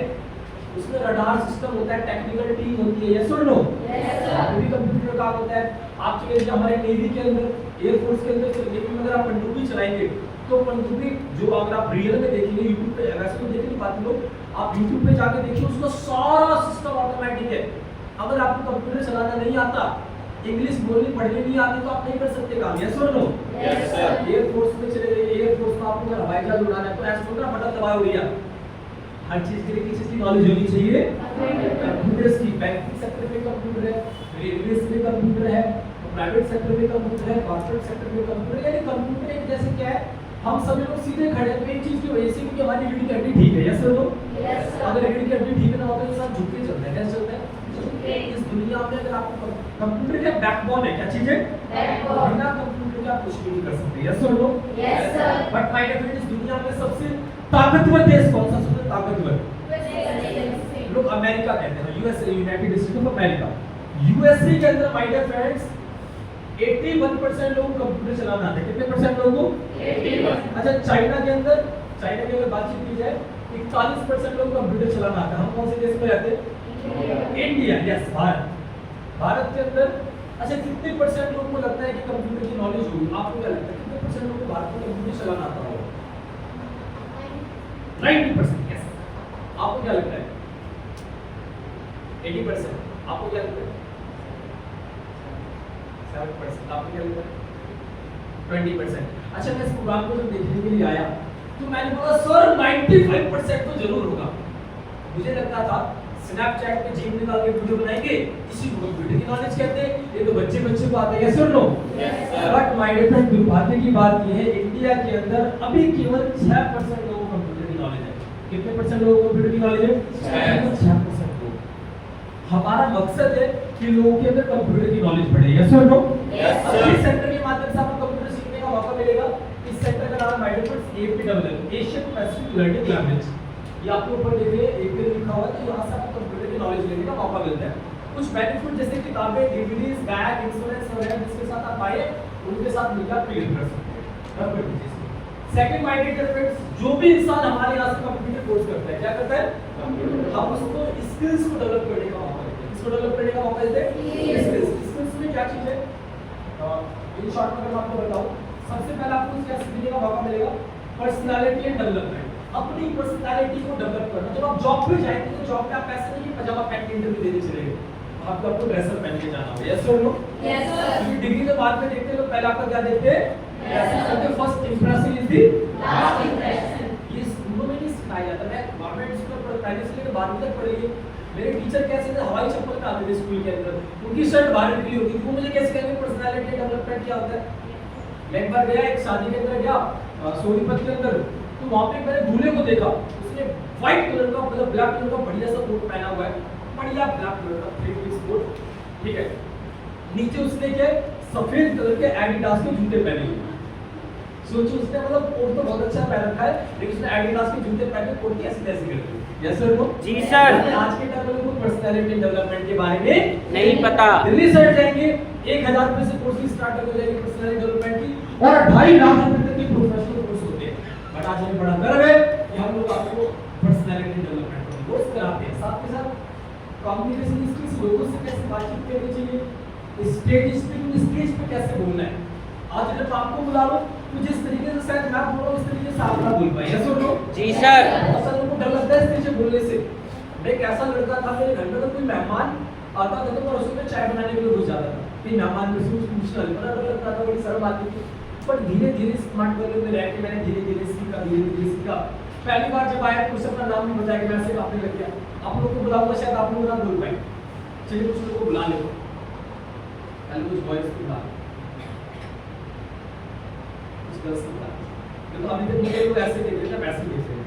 उसमें रडार सिस्टम होता है, टेक्निकल टीम होती है, यस और नो? Yes sir. वो भी कंप्यूटर का काम होता है। आप चलिए जैसे हमारे नेवी के अंदर, एयरफोर्स के अंदर चलिए, लेकिन अगर आप पनडुब्बी चलाएंगे तो पनडुब्बी जो अगर आप रियल में देखेंगे यूट्यूब पे, वैसे तो देख नहीं पाते लोग, आप यूट्यूब पे जाके देखिए उसका सारा सिस्टम ऑटोमेटिक है। अगर आपको कंप्यूटर चलाना नहीं आता, इंग्लिश बोलनी पढ़नी नहीं आती तो आप नहीं कर सकते काम, यस और नो? Yes sir. एयरफोर्स में चले जाइए, एयरफोर्स में आपको अगर हवाई जहाज उड़ाना है तो ऐसे बोलना बटन दबाओ भैया। हर चीज के लिए किस चीज की नॉलेज होनी चाहिए? कंप्यूटर्स की। बैंकिंग सेक्टर में कंप्यूटर है, रेलवे में कंप्यूटर है, प्राइवेट सेक्टर में कंप्यूटर है, कॉर्पोरेट सेक्टर में कंप्यूटर है। यानी कंप्यूटर एक जैसे क्या है, हम सभी लोग सीधे खड़े हैं एक चीज की वजह से क्योंकि हमारी रीढ़ की हड्डी ठीक है, यस और नो? Yes sir. अगर रीढ़ की हड्डी ठीक ना हो तो इंसान झुक के चलता है, कैसे चलता है? इस दुनिया में अगर आपको कंप्यूटर का बैकबोन है, क्या चीज है? बैकबोन। बिना कंप्यूटर के आप कुछ भी नहीं कर सकते, यस और no? Yes sir. But my dear friends, दुनिया में सबसे ताकतवर देश कौन सा? सबसे ताकतवर लोग अमेरिका कहते हैं, USA, United states of America. USA के अंदर माय डियर फ्रेंड्स 81% लोगों को कंप्यूटर चलाना आता है। कितने परसेंट लोगों को? 81। अच्छा, चाइना के अंदर अगर बातचीत की जाए 41% लोगों को कंप्यूटर चलाना आता है। हम कौन से देश में रहते हैं? India, yes, Bharat. भारत के अंदर अच्छा कितने परसेंट लोगों को लगता है कि कंप्यूटर की नॉलेज होगी? आपको क्या लगता है कितने परसेंट लोगों को भारत में कंप्यूटर चलाना आता होगा? 90%, यस। आपको क्या लगता है? 80%। आपको क्या लगता है? 7%। आपको क्या लगता है? 20%। अच्छा, मैं इस प्रोग्राम को जब देखने के लिए आया तो मैंने बोला सर 95% तो जरूर होगा। मुझे लगता था स्नैपचैट पे जीम निकाल के वीडियो बनाएंगे, इसी को कंप्यूटर की नॉलेज कहते हैं, ये तो बच्चे को आते हैं, यस और no? Yes sir. But my dear friend, दुर्भाग्य की बात ये है इंडिया के अंदर अभी केवल 6% लोगों को कंप्यूटर की नॉलेज है। कितने परसेंट लोगों को कंप्यूटर की नॉलेज है? 6% लोग। हमारा मकसद है कि लोगों के अंदर कंप्यूटर की नॉलेज बढ़े, यस और नो? Yes sir. इस सेंटर के माध्यम से आपको कंप्यूटर सीखने का मौका मिलेगा। इस सेंटर का नाम है APLL, Asian Pacific learning language. ये आपके ऊपर देखिए एक पे लिखा हुआ है, तो यहाँ से आपको कंप्यूटर की नॉलेज लेने का मौका मिलता है। कुछ बेनिफिट जैसे किताबें, डीवीडीज, बैग, इंश्योरेंस वगैरह जिसके साथ आप आए उनके साथ मिलकर क्लियर कर सकते हैं। सेकंड माय डियर फ्रेंड्स, जो भी इंसान हमारे यहाँ से कंप्यूटर कोर्स करता है क्या करता है, हम उसको स्किल्स को डेवलप करने का मौका देते हैं। किसको डेवलप करने का मौका देते हैं? स्किल्स में क्या चीज है, इन शॉर्ट में मैं आपको बताऊं, सबसे पहले आपको क्या सीखने का मौका मिलेगा, पर्सनालिटी एंड डेवलपमेंट। अपनी पर्सनालिटी को डेवलप करना। जब आप जॉब पे जाएंगे तो जॉब पे आप ऐसे नहीं पजामा पहन के इंटरव्यू देने चलेंगे, आपको ड्रेसर पहन के जाना होगा। यस और नो? Yes sir. डिग्री के बाद में देखते हैं लोग पहले आपका क्या देखते हैं, first impression is the last impression. ये स्कूलों में नहीं सिखाया जाता। मैं गवर्नमेंट स्कूल में पहले से लेकर 12वीं तक पढ़ी है। मेरे टीचर कैसे थे, हवाई चप्पल में आते थे स्कूल के अंदर, उनकी शर्ट बाहर निकली होती थी, वो मुझे कैसे कहेंगे पर्सनालिटी डेवलपमेंट क्या होता है। मैं एक बार गया, एक शादी के अंदर गया सोनीपत के अंदर, तो वहां पे मैंने दूल्हे को देखा, उसने व्हाइट कलर का मतलब ब्लैक कलर का बढ़िया सा कोट पहना हुआ है, बढ़िया ब्लैक कलर का थ्री पीस कोट, ठीक है। नीचे उसने क्या सफेद कलर के एडिडास के जूते पहने हुए। सोचो उसने मतलब कोट तो बहुत अच्छा पहन रखा है, लेकिन उसने एडिडास के जूते पहन के कोट कैसे कैसे कर दी। Yes sir no? जी सर। आज के टाइम में कोई पर्सनालिटी डेवलपमेंट के बारे में नहीं पता। दिल्ली साइड जाएंगे 1000 रुपए से कोर्स स्टार्ट हो जाएगी पर्सनालिटी डेवलपमेंट की, और 2.5 लाख रुपए तक के प्रोफेशनल कोर्स होते हैं। बट आज हमें बड़ा गर्व है कि हम लोग आपको पर्सनालिटी डेवलपमेंट का कोर्स कराते हैं। साथ के साथ कम्युनिकेशन स्किल्स, लोगों से कैसे बातचीत करनी चाहिए, स्टेज स्पीकिंग, स्टेज पे कैसे बोलना है। आज जब आपको बुला लो तो जिस तरीके से शायद मैं बोल रहा हूं इस तरीके से आप ना बोल पाए। यस और नो? जी सर। बहुत सारे लोगों को डर लगता है स्टेज पे बोलने से। मैं एक ऐसा लड़का था, मेरे घर में तो कोई मेहमान आता था तो मैं उसको में चाय बनाने के लिए घुस जाता था कि मेहमान में से पूछना बड़ा डर लगता था, बड़ी शर्म आती थी। पर धीरे धीरे स्मार्ट वर्ल्ड में रह के मैंने धीरे धीरे सीखा। पहली बार जब आया तो उसे अपना नाम नहीं बताया कि मैं ऐसे काफी लग गया। आप लोग को बुलाऊंगा शायद आप लोग ना बोल पाए, चलिए कुछ लोगों को बुला लो, पहले कुछ बॉयज को बुला, कुछ गर्ल्स को बुला। देखो अभी तक मुझे लोग ऐसे देख रहे हैं, वैसे देख रहे हैं,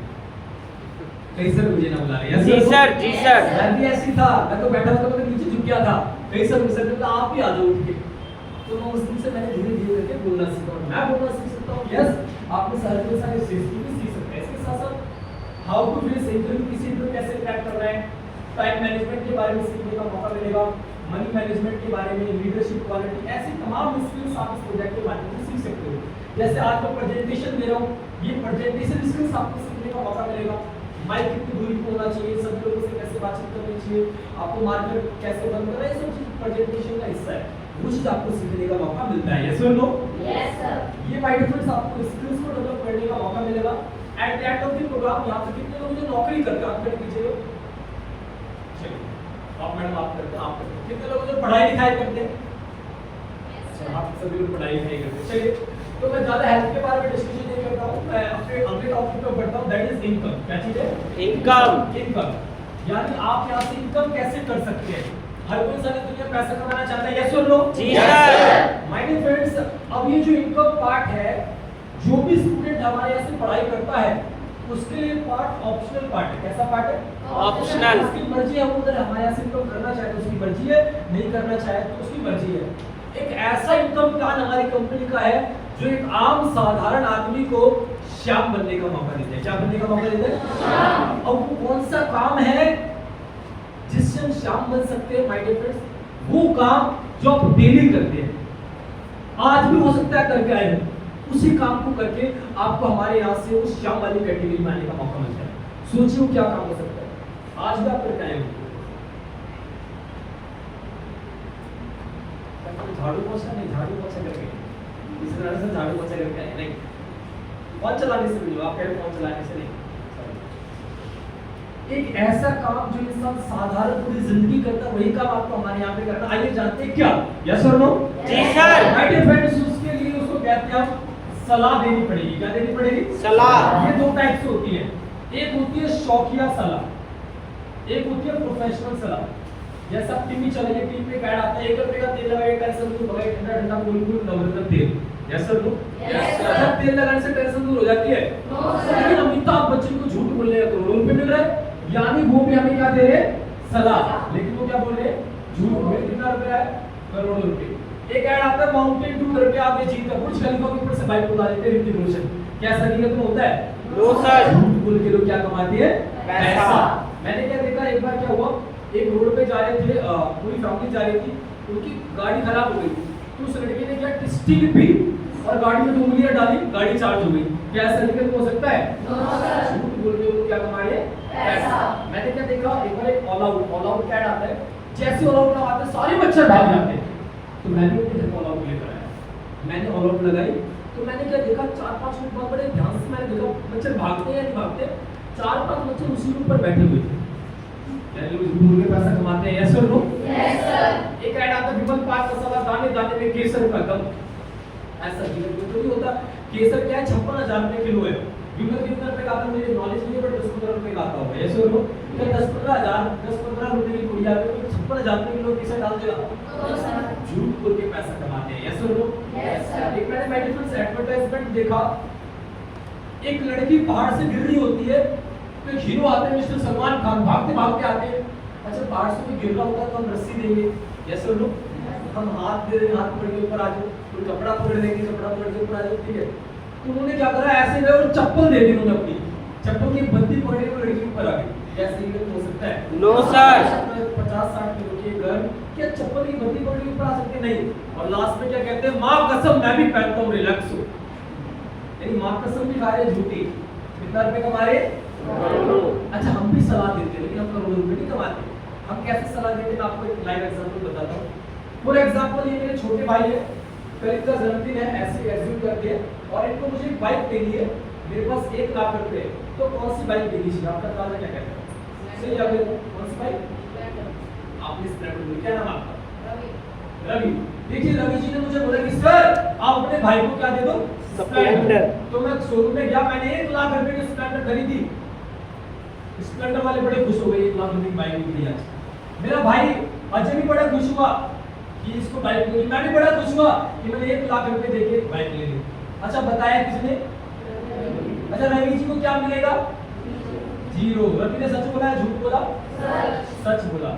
कई सर मुझे ना बुला रहे। जी सर, जी सर। मैं भी ऐसी था, मैं तो बैठा था तो मैं नीचे झुक गया था, कई सर मुझसे बोला आप ही आ जाओ उठ के। तो मैं उस दिन से मैंने धीरे धीरे करके बोलना सीखा, मैं बोलना सीख सकता हूँ। यस, आपने सारे के सारे स्टेज भी सीख सकते हैं। इसके साथ साथ हाउ टू फेस इंटरव्यू, किसी इंटरव्यू कैसे क्रैक करना है, टाइम मैनेजमेंट के बारे में सीखने का मौका मिलेगा, मनी मैनेजमेंट के बारे में, लीडरशिप क्वालिटी, ऐसी तमाम स्किल्स आप इस प्रोजेक्ट के माध्यम से सीख सकते हो। जैसे आज मैं प्रेजेंटेशन दे रहा हूँ, ये प्रेजेंटेशन स्किल्स आपको सीखने का मौका मिलेगा। माइक कितनी दूरी पे होना चाहिए, सभी लोगों से कैसे बातचीत करनी चाहिए, आपको मार्केट कैसे बंद करना है, ये सब चीज प्रेजेंटेशन का हिस्सा है। वो चीज आपको सीखने का मौका मिलता है। यस और नो? Yes sir. ये बाय डिफॉल्ट आपको स्किल्स को डेवलप करने का मौका मिलेगा। At the end of the program यहाँ पे कितने लोग जो नौकरी करते हैं, आप कर कीजिए, चलिए आप मैडम आप करते हैं, आप करते हैं। कितने लोग जो पढ़ाई लिखाई करते हैं, आप सभी लोग पढ़ाई लिखाई करते हैं। चलिए, तो मैं ज्यादा हेल्थ के बारे में डिस्कशन नहीं करता हूँ, मैं अपने अगले टॉपिक पे बढ़ता हूँ, दैट इज इनकम। क्या चीज है? इनकम, यानी आप यहाँ से इनकम कैसे कर सकते हैं। हर कोई इंसान दुनिया में पैसा कमाना चाहता है। यस और नो? जी सर। माय डियर फ्रेंड्स, अब ये जो इनकम पार्ट है, जो भी स्टूडेंट हमारे यहाँ से पढ़ाई करता है उसके लिए पार्ट ऑप्शनल पार्ट है। कैसा पार्ट है? ऑप्शनल। उसकी मर्जी है, वो अगर हमारे यहाँ से इनकम करना चाहे तो उसकी मर्जी है, नहीं करना चाहे तो उसकी मर्जी है। एक ऐसा इनकम प्लान हमारी कंपनी का है जो एक आम साधारण आदमी को श्याम बनने का मौका देता है। क्या बनने का मौका देता है? अब वो कौन सा काम है जिससे हम श्याम बन सकते हैं? माय डियर फ्रेंड्स, वो काम जो आप डेली करते हैं, आज भी हो सकता है करके आए हो, उसी काम को करके आपको हमारे यहाँ से उस श्याम वाली कैटेगरी में आने का मौका मिलता है। सोचिए वो क्या काम हो सकता है, आज भी आप करके आए हो। झाड़ू पोछा नहीं, झाड़ू पोछा करके इस तरह से झाड़ू पोछा करके आए नहीं, फोन चलाने से नहीं, आप कह रहे फोन चलाने से नहीं। एक ऐसा काम जो इंसान साधारण पूरी जिंदगी करता है, वही काम आपको हमारे यहाँ पे करना। आइए जानते हैं क्या? यस और नो? जी सर। माय डियर फ्रेंड्स, उसके लिए उसको कहते हैं हम सलाह देनी पड़ेगी। क्या देनी पड़ेगी? सलाह। ये दो टाइप से होती है, एक होती है शौकिया सलाह, एक होती है प्रोफेशनल सलाह। जैसा आप टीवी चलाइए, टीवी पे ऐड आता है 1 रुपए का तेल लगाइए, टेंशन दूर भगाइए, ठंडा ठंडा बिल्कुल नवरत्न तेल। Yes sir no? यस। तेल लगाने से टेंशन दूर हो जाती है? No sir. लेकिन अमिताभ बच्चन को झूठ बोलने का करोड़ों रुपए मिल रहा है, यानी वो भी हमें क्या दे रहे हैं? सलाह। लेकिन वो क्या बोल रहे हैं? झूठ बोल रहे। कितना रुपया है? करोड़ों रुपए। एक ऐड आता है माउंटेन ड्यू करके, आप ये जीत का बुर्ज खलीफा के ऊपर से बाइक उड़ा देते हैं ऋतिक रोशन। क्या सर ये तो होता है? No sir. झूठ बोल के लोग क्या कमाते हैं? पैसा। मैंने क्या देखा, एक बार क्या हुआ, एक रोड पे जा रहे थे, पूरी फैमिली जा रही थी, उनकी गाड़ी खराब हो गई, तो उस लड़के ने क्या स्टिक पी और गाड़ी में 2 उंगलियां डाली, गाड़ी चार्ज हो गई। क्या ऐसा निकल हो सकता है? झूठ बोल के लोग क्या कमा रहे हैं? पैसा। मैंने क्या देखा, एक बार एक ऑल आउट कैड आता है, जैसे ऑल आउट लगाते हैं सारे मच्छर भाग जाते हैं, तो मैंने अपने घर ऑल आउट लेकर आया, मैंने ऑल आउट लगाई, तो मैंने क्या देखा, 4-5 मिनट बाद बड़े ध्यान से मैंने देखा मच्छर भागते हैं या नहीं भागते, 4-5 मच्छर उसी के ऊपर बैठे हुए थे। यानी लोग झूठ बोल के पैसा कमाते हैं, यस और नो? Yes sir. एक ऐड आता विमल पान मसाला दाने दाने में केसर का कम, ऐसा जीवन में तो नहीं होता। केसर क्या है, 56,000 रुपए किलो है, विमल कितने रुपए का आता है मुझे नॉलेज नहीं है, बट 10-15 रुपए का आता होगा, यस और नो? क्या 10-15 रुपए की कुड़िया पे 56,000 रुपए किलो केसर डाल देगा? No sir. झूठ बोल के पैसा कमाते हैं, यस और नो? Yes sir. एक मैंने मेडिकल्स एडवर्टाइजमेंट देखा, एक लड़की पहाड़ से गिर रही होती है, तो एक हीरो आते हैं मिस्टर सलमान खान, भागते भागते आते हैं, अच्छा पहाड़ से कोई गिर रहा होता है तो हम रस्सी देंगे, यस और नो? हम हाथ दे देंगे, हाथ पकड़ के ऊपर आ जाओ, कोई कपड़ा पकड़ देंगे, कपड़ा पकड़ के ऊपर आ जाओ, ठीक है? तो उन्होंने क्या करा, ऐसे गए और चप्पल दे दी उन्होंने, अपनी चप्पल की बंदी पकड़ के लड़की के ऊपर आ गई, ऐसे ही हो सकता है? No sir. 50-60 किलो के गन क्या चप्पल की बंदी पकड़ के ऊपर आ सकते? नहीं। और लास्ट में क्या कहते हैं, माँ कसम मैं भी पहनता हूँ, रिलैक्स हो, यानी माँ कसम भी खा रहे झूठी, कितना रुपए कमा रहे? अच्छा हम भी सलाह देते हैं, लेकिन हम करोड़ों रुपए नहीं कमाते। हम कैसे सलाह देते हैं, आपको एक लाइव एग्जांपल बताता हूँ। फॉर एग्जांपल ये मेरे छोटे भाई है, कल इनका जन्मदिन है, ऐसे एज्यूम करते हैं, और इनको मुझे एक बाइक देनी है, मेरे पास 1 लाख रुपए, तो कौन सी बाइक देनी चाहिए? आपका अंदाजा क्या कहता है? सही है, कौन सी बाइक? आपने स्प्लेंडर बोली, क्या नाम आपका? रवि। देखिए रवि जी ने मुझे बोला कि सर आप अपने भाई को क्या दे दो? स्प्लेंडर। तो मैं शोरूम में गया, मैंने 1 लाख रुपए की स्प्लेंडर खरीदी। स्प्लेंडर वाले बड़े खुश हो गए, 1 लाख रुपए की बाइक मिली आज। मेरा भाई अजय भी बड़ा खुश हुआ कि इसको बाइक मिली, मैं भी बड़ा खुश हुआ कि मैंने 1 लाख रुपए देके बाइक ले ली। अच्छा बताया किसने? अच्छा रवि जी को क्या मिलेगा? 0। रवि ने सच बोला है झूठ बोला? सच बोला।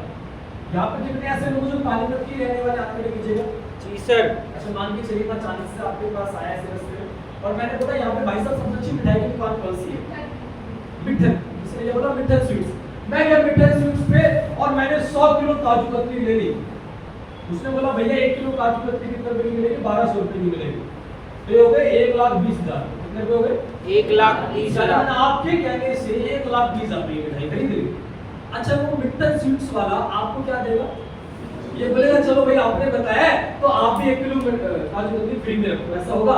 यहाँ पर कितने ऐसे लोग जो पानीपत के रहने वाले हाथ में कीजिएगा? जी सर। अच्छा मान के चलिए मैं अचानक से आपके पास आया ऐसे रास्ते में, और मैंने बोला यहाँ पे भाई साहब सबसे अच्छी मिठाई की दुकान कौन सी है? मिठन। इसलिए बोला मिठन स्वीट्स। मैं गया मिठन स्वीट्स पे और मैंने 100 किलो काजू कतली ले ली। उसने बोला भैया 1 किलो काजू कतली कितने रुपए की मिलेगी? 1200 रुपए की मिलेगी। तो हो गए 1,20,000। कितने रुपए हो गए? 1,20,000। आपके कहने से 1,20,000 की मिठाई खरीद ली। अच्छा वो मिठन स्वीट्स वाला आपको क्या देगा? ये बोलेगा चलो भाई आपने बताया तो आप भी 1 किलो काजू कतली फ्री में रखो, ऐसा होगा?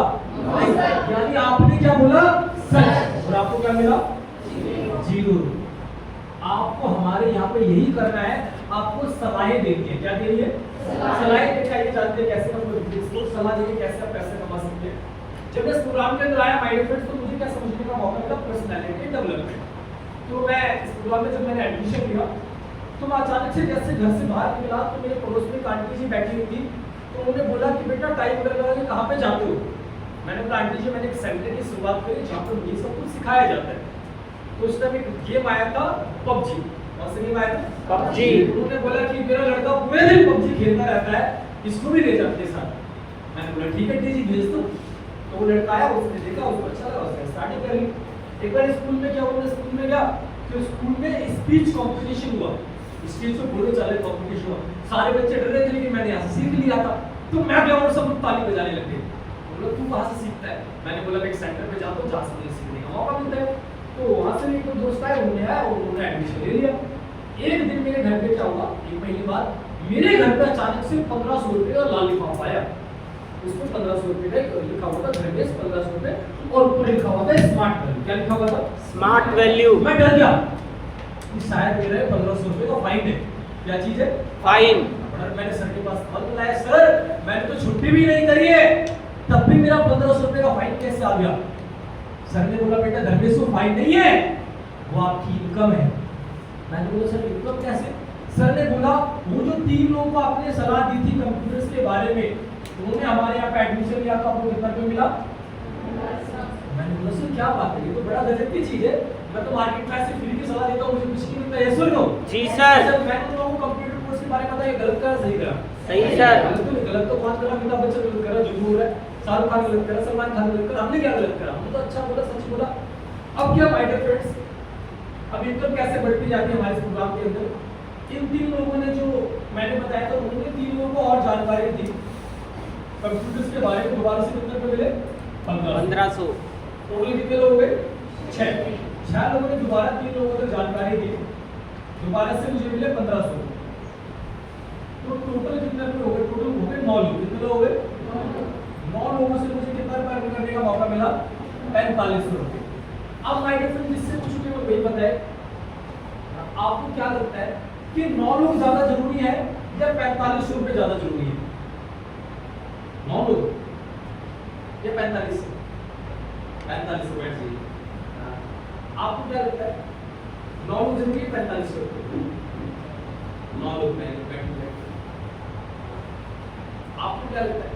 यानी आपने क्या बोला? सच। और आपको क्या मिला? 0। आपको हमारे यहाँ पे यही करना है, आपको सलाहें देनी है। क्या देनी है? सलाहें देकर ये जानते हैं कैसे हम इसको सलाह देंगे, कैसे आप पैसे कमा सकते हैं। जब मैं इस प्रोग्राम के अंदर आया माय डियर फ्रेंड्स, तो मुझे क्या समझने का मौका मिला? Personality development. तो मैं इस प्रोग्राम में जब मैंने एडमिशन लिया तो मैं अचानक से जैसे घर से बाहर निकला तो मेरे पड़ोस में एक आंटी जी बैठी हुई थी, तो उन्होंने बोला कि बेटा टाइम लगा कि कहाँ पे जाते हो? मैंने बोला आंटी जी मैंने एक सेंटर की शुरुआत करी जहाँ पर ये सब कुछ सिखाया जाता है। तो उस टाइम एक गेम आया था PUBG। कौन सा गेम आया था? PUBG। उन्होंने बोला कि मेरा लड़का पूरे दिन PUBG खेलता रहता है, इसको भी ले जाते साथ। मैंने बोला ठीक है जी भेज दो। तो वो लड़का आया, उसने देखा, उसको अच्छा लगा, उसने स्टार्टिंग कर ली। एक बार स्कूल में क्या हुआ, स्कूल में गया तो स्कूल में स्पीच कंपटीशन हुआ, स्पीच में बोलने चले कंपटीशन हुआ। सारे बच्चे डर रहे थे लेकिन मैंने यहाँ से सीख लिया था। तो मैं गया और सब लोग ताली बजाने लगे। बोला तू कहाँ से सीखता है? मैंने बोला एक सेंटर पे जाता हूँ जहाँ से मुझे सीखने का मौका मिलता है। तो वहाँ से मेरे दोस्त आए, उन्होंने आया और उन्होंने एडमिशन ले लिया। एक दिन मेरे घर पे क्या हुआ, एक महीने बाद मेरे घर पे अचानक से 1500 रुपये का लाल लिफाफा आया। उसमें 1500 रुपये का लिखा हुआ था धर्मेश 1500 रुपये, और ऊपर लिखा हुआ था स्मार्ट वैल्यू। क्या लिखा हुआ था? Smart value. मैं डर गया कि शायद मेरे 1500 रुपये का फाइन है। क्या चीज है? फाइन। मैंने सर के पास कॉल बुलाया, सर मैंने तो छुट्टी भी नहीं करी है, तब भी मेरा 1500 रुपये का फाइन कैसे आ गया? सर ने बोला बेटा धर्मेश वो फाइन नहीं है, वो आपकी इनकम है। मैंने बोला सर इनकम कैसे? सर ने बोला वो जो 3 लोगों को आपने सलाह दी थी कंप्यूटर्स के बारे में, उन्होंने हमारे यहाँ पे एडमिशन लिया तो आपको कितना रुपये मिला? मैंने बोला सर क्या बात है, ये तो बड़ा गजब की चीज है, मैं तो मार्केट में ऐसे फ्री की सलाह देता हूँ, मुझे कुछ नहीं मिलता है। सुन लो जी सर। मैं तो लोगों को कंप्यूटर कोर्स के बारे में बताया, गलत करा सही करा? सही सर। गलत तो कौन करा? अमिताभ बच्चन गलत करा, जो हो रहा है, शाहरुख खान गलत करा, सलमान खान गलत करा, हमने क्या गलत करा? हम तो अच्छा बोला, सच बोला। अब क्या माय डियर फ्रेंड्स, अब इनकम कैसे बढ़ती जाती है हमारे प्रोग्राम के अंदर। इन 3 लोगों ने जो मैंने बताया था, उन्होंने 3 लोगों को और जानकारी दी कंप्यूटर्स के बारे में। दोबारा से कितने रुपए मिले? 1500। 1500। टोटल कितने लोग हुए? 6 लोगों ने दोबारा 3 लोगों को जानकारी दी, दोबारा से मुझे मिले 1500। तो टोटल कितने रुपए हो गए? टोटल हो गए 9 लोग। कितने लोग हो गए? 9 लोगों से मुझे कितना रुपया अर्न करने का मौका मिला? 4500 रुपए। अब माय डियर फ्रेंड्स, जिससे कुछ भी वही बताए, आपको क्या लगता है कि 9 लोग ज्यादा जरूरी है या 4500 रुपए ज्यादा जरूरी है? 9 लोग या 4500? 4500 बैठ जाइए। आपको क्या लगता है 9 लोग जरूरी है 4500 रुपए? 9 लोग बैठ। आपको क्या लगता है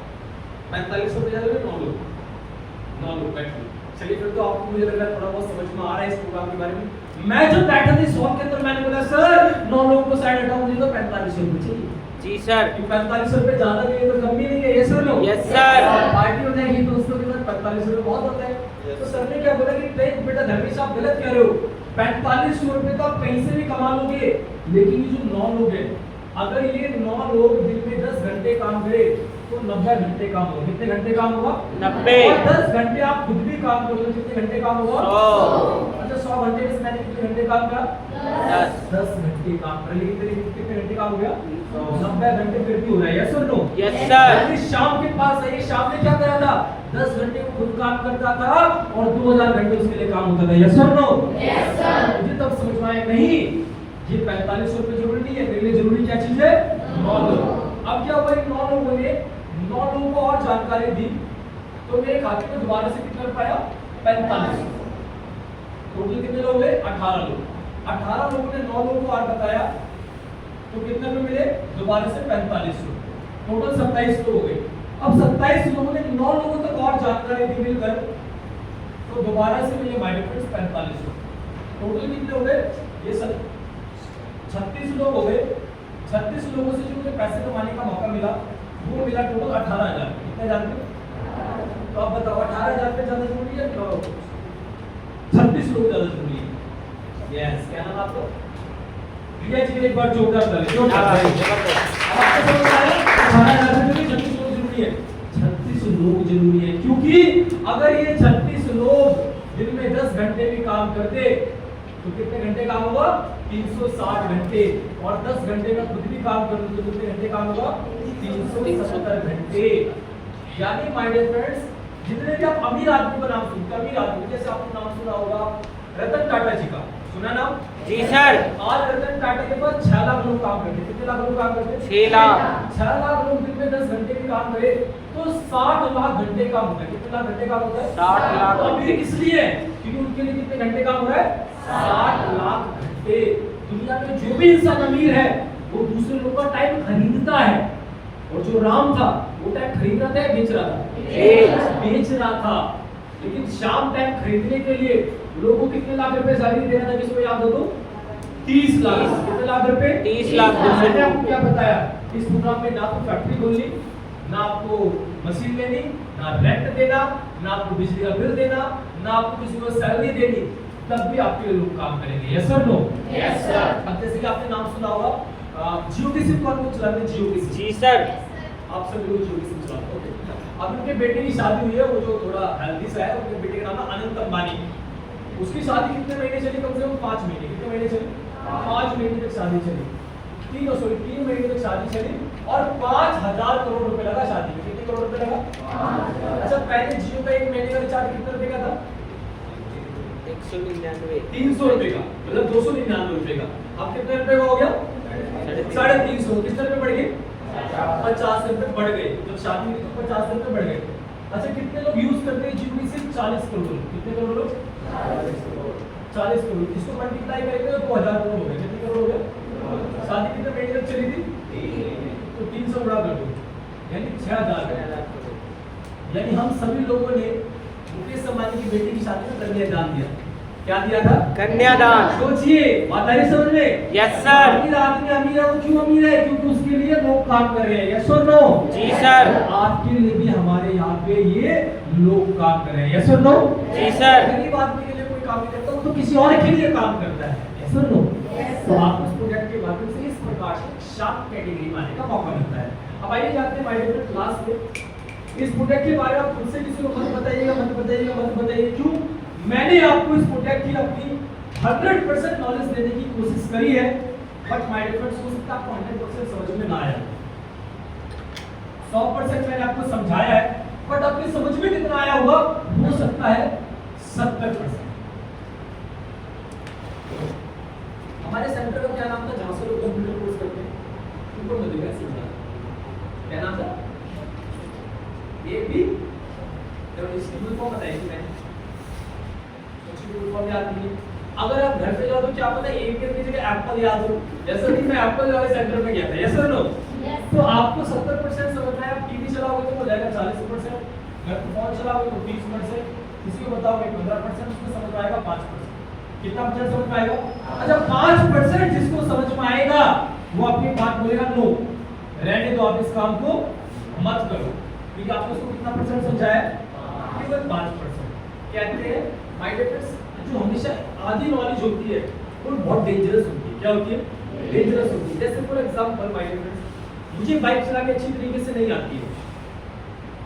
4500 रुपए ज्यादा है 9 लोग बैठ? चलिए फिर तो आपको मुझे लग रहा है थोड़ा बहुत समझ में आ रहा है इस प्रोग्राम के बारे में। मैं जो बैठा था 100 के अंदर, मैंने बोला सर 9 लोगों को साइड हटाओ, मुझे तो 4500 रुपए चाहिए। जी सर। 4500 रुपए ज्यादा नहीं तो कम भी नहीं है, ये सर लो। Yes sir. पार्टी हो जाएगी तो उसको कितना 4500 रुपए बहुत होता है। तो सर ने क्या बोला कि नहीं बेटा धर्मेश आप गलत कह रहे हो, 4500 रुपए तो आप कहीं से भी कमा लोगे, लेकिन ये जो 9 लोग हैं, अगर ये 9 लोग दिन में 10 घंटे काम करे तो 90 घंटे काम होगा। कितने घंटे काम होगा? 90। और 10 घंटे आप खुद भी काम करोगे, कितने घंटे काम होगा? 100। अच्छा 100 घंटे में मैंने कितने घंटे काम किया? 10 घंटे काम कर लिए। कितने घंटे काम हो गया? 90 घंटे फिर भी हो रहा है। यस और नो? Yes sir. शाम के पास है, शाम में क्या करा था? 10 घंटे को खुद काम करता था और 2000 घंटे उसके लिए काम होता था। यस और नो? Yes sir. मुझे तब समझ में आया नहीं, ये 4500 रुपए जरूरी नहीं है, मेरे लिए जरूरी क्या चीज है? 9 लोग। अब क्या हुआ, 9 लोगों ने 9 लोगों को और जानकारी दी, तो मेरे खाते में दोबारा से कितना रुपया आया? 4500। टोटल कितने लोग हुए? 18 लोग। 18 लोगों ने 9 लोगों को और बताया, तो कितने रुपए मिले? दोबारा से 4500। टोटल 27 लोग हो गए। अब 27 लोगों ने 9 लोगों तक और जानकारी दी मिलकर, तो दोबारा से मिले माय डियर फ्रेंड्स 4500। टोटल कितने हो गए? ये 36 लोग हो गए। 36 लोगों से जो मुझे पैसे कमाने का मौका मिला वो मिला टोटल 18,000। कितने जानते? तो आप बताओ 18,000 पे ज्यादा जरूरी है? 36 लोग ज्यादा जरूरी है। यस, क्या नाम आपको? प्रिया जी एक बार जोरदार ताली। जोरदार ताली। अब आपको समझ आ रहा है 18,000 से भी 36 लोग जरूरी है। 36 लोग जरूरी है क्योंकि अगर ये 36 लोग दिन में 10 घंटे भी काम करते तो कितने घंटे काम होगा? 360 घंटे। और 10 घंटे में खुद भी काम कर तो कितने घंटे काम होगा? 370 घंटे। यानी माय डियर फ्रेंड्स, जितने भी आप अमीर आदमी का नाम सुनते, अमीर आदमी जैसे आपने नाम सुना होगा रतन टाटा जी का, सुना नाम? जी सर। आज रतन टाटा के पास 6 लाख लोग काम करते। कितने लाख लोग काम करते? 6 लाख। 6 लाख लोग दिन में 10 घंटे भी काम करे तो 60 लाख घंटे काम होता है। कितने लाख घंटे काम होता है? 60 लाख अमीर घंटे। इसलिए क्योंकि उनके लिए कितने घंटे काम हो रहा है? 60 लाख घंटे। दुनिया में जो भी इंसान अमीर है वो दूसरे लोगों का टाइम खरीदता है, और जो राम था वो टाइम खरीद रहा था या बेच रहा था? बेच रहा था। लेकिन शाम टाइम खरीदने के लिए लोगों को कितने लाख रुपए सैलरी देना था? किसको याद हो तो? 30 लाख। कितने लाख रुपए? 30 लाख। मैंने आपको क्या बताया इस प्रोग्राम में? ना तो फैक्ट्री खोलनी, ना आपको मशीन लेनी, ना रेंट देना, ना आपको बिजली का बिल देना, ना आपको किसी को सैलरी देनी, तब भी आपके लोग काम करेंगे। Yes sir? No? Yes sir. अब जैसे कि आपने नाम सुना होगा जियो की सिम कौन चलाते हैं? जियो की सिम। जी सर। आप सब लोग जियो की सिम चलाते हैं। ओके। अब उनके बेटे की शादी हुई है, वो जो थोड़ा हेल्दी सा है, उनके बेटे का नाम है अनंत अंबानी। उसकी शादी कितने महीने चली? कम से कम 5 महीने। कितने महीने चली? 5 महीने तक शादी चली। 3 महीने तक शादी चली और 5,000 करोड़ रुपए लगा शादी में। कितने करोड़ रुपए लगा? अच्छा, पहले जियो का 1 महीने का रिचार्ज कितने रुपए का था? 199। 300 रुपए का, मतलब 299 रुपए का। अब कितने रुपए का हो गया? 350। कितने रुपए बढ़ गए? 50 रुपए बढ़ गए। जब शादी हुई तो 50 रुपए बढ़ गए। अच्छा, कितने लोग यूज करते हैं जियो की सिम? 40 करोड़ लोग। कितने करोड़ लोग? 40 करोड़। इसको मल्टीप्लाई करेंगे तो 2000 करोड़ हो गए। कितने करोड़ हो गए? शादी कितने महीने तक चली थी? तो 300 गुणा कर दो, यानी 6000। यानी हम सभी लोगों ने मुकेश अंबानी की बेटी की शादी में कन्यादान दिया। क्या दिया था? कन्यादान। सोचिए, बात आई समझ में? Yes sir. अमीर आदमी अमीर है, वो क्यों अमीर है? क्योंकि उसके लिए लोग काम कर रहे हैं। यस और नो? जी सर। आपके लिए भी हमारे यहाँ पे ये लोग काम कर रहे हैं। यस और नो? जी सर। गरीब आदमी के लिए कोई काम नहीं करता, वो तो किसी और के लिए काम करता है। Yes or no? तो आपको इस प्रोजेक्ट के माध्यम से इस प्रकार से शार्प कैटेगरी में आने का मौका मिलता है। अब आइए जानते हैं माय डियर क्लास में इस प्रोजेक्ट के बारे में आप खुद से किसी को मत बताइएगा क्यों? मैंने आपको इस प्रोजेक्ट की अपनी 100% नॉलेज देने की कोशिश करी है, बट माय डियर फ्रेंड्स हो सकता है आपको 100% समझ में ना आया। 100% मैंने आपको समझाया है, बट आपकी समझ में कितना आया होगा हो सकता है 70%। हमारे सेंटर का क्या नाम था जहां से लोग कंप्यूटर कोर्स करते हैं? उनको मिलेगा सीधा क्या नाम था? एबी तो इसकी फुल फॉर्म बताइए मैंने, इसकी फुल फॉर्म याद नहीं। अगर आप घर पे जाओ तो क्या पता एबी की जगह एप्पल याद हो, जैसे कि मैं एप्पल वाले सेंटर में गया था। यस और नो? तो आपको 70% समझ में आया। आप टीवी चलाओगे तो हो जाएगा 40%, घर पे फोन चलाओगे तो 30%, किसी को बताओगे 15%, उसको समझ में आएगा 5%। कितना परसेंट समझ में आएगा? अच्छा 5% जिसको समझ में आएगा वो अपनी बात बोलेगा नो, रहने दो, आप इस काम को मत करो, क्योंकि आपने उसको कितना परसेंट समझाया? केवल 5%। कहते हैं माय डियर फ्रेंड्स, जो हमेशा आधी नॉलेज होती है वो बहुत डेंजरस होती है। क्या होती है? डेंजरस होती है। जैसे for example my dear friends, मुझे बाइक चलानी अच्छी तरीके से नहीं आती है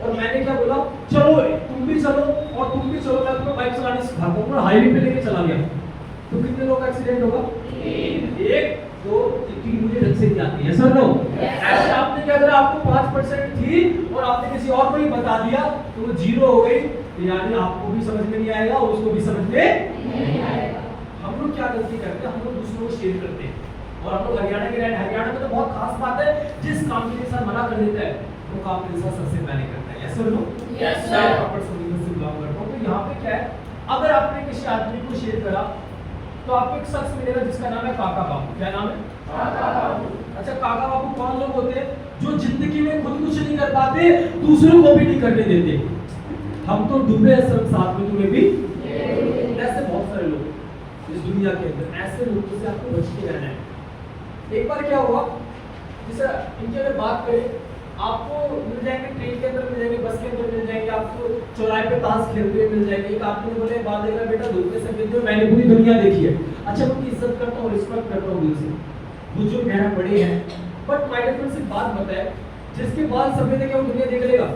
और मैंने क्या बोला, चलो तुम भी चलो और तुम भी चलो, मैं तुम्हें बाइक चलानी सिखाता हूं, और हाईवे पे लेके चला गया, तो कितने लोग का एक्सीडेंट होगा? 1 2 3 मुझे ढंग से नहीं आती है। Sir no? ऐसे आपने क्या करा, आपको 5% थी और आपने किसी और को ही बता दिया तो वो 0 हो गई, तो यानी आपको भी समझ में नहीं आएगा और उसको भी समझ में नहीं आएगा। हम लोग क्या गलती करते हैं, हम लोग दूसरों को शेयर करते हैं, और हम लोग हरियाणा के रहने, हरियाणा में तो बहुत खास बात है, जिस काम के साथ मना कर देता है वो काम के साथ सबसे पहले करता है। Yes sir no? Yes, sir. Proper solution से बिलोंग करता हूं। तो यहां पे क्या है, अगर आपने किसी आदमी को शेयर करा तो आपको एक शख्स मिलेगा जिसका नाम है काका बाबू। क्या नाम है? काका बाबू। अच्छा काका बाबू कौन लोग होते हैं? जो जिंदगी में खुद कुछ नहीं कर पाते, दूसरों को भी नहीं करने देते। हम तो डूबे सब साथ में, तुम्हें भी ऐसे बहुत सारे लोग इस दुनिया के अंदर, ऐसे लोगों से आपको बच के रहना है। एक बार क्या हुआ, जैसे इनकी अगर बात करें, आपको मिल जाएंगे ट्रेन के अंदर, मिल जाएंगे बस के अंदर, मिल जाएंगे आपको चौराहे पे ताश खेलते हुए मिल जाएंगे। एक आदमी ने बोले बात देखा बेटा धूप में सब खेलते हो, मैंने पूरी दुनिया देखी है। अच्छा मैं उनकी इज्जत करता हूँ, रिस्पेक्ट करता हूँ दिल से, बुजुर्ग हैं, बड़े हैं, बट माय डियर फ्रेंड्स एक बात बताए, जिसके बाद सब देखे वो दुनिया देख लेगा।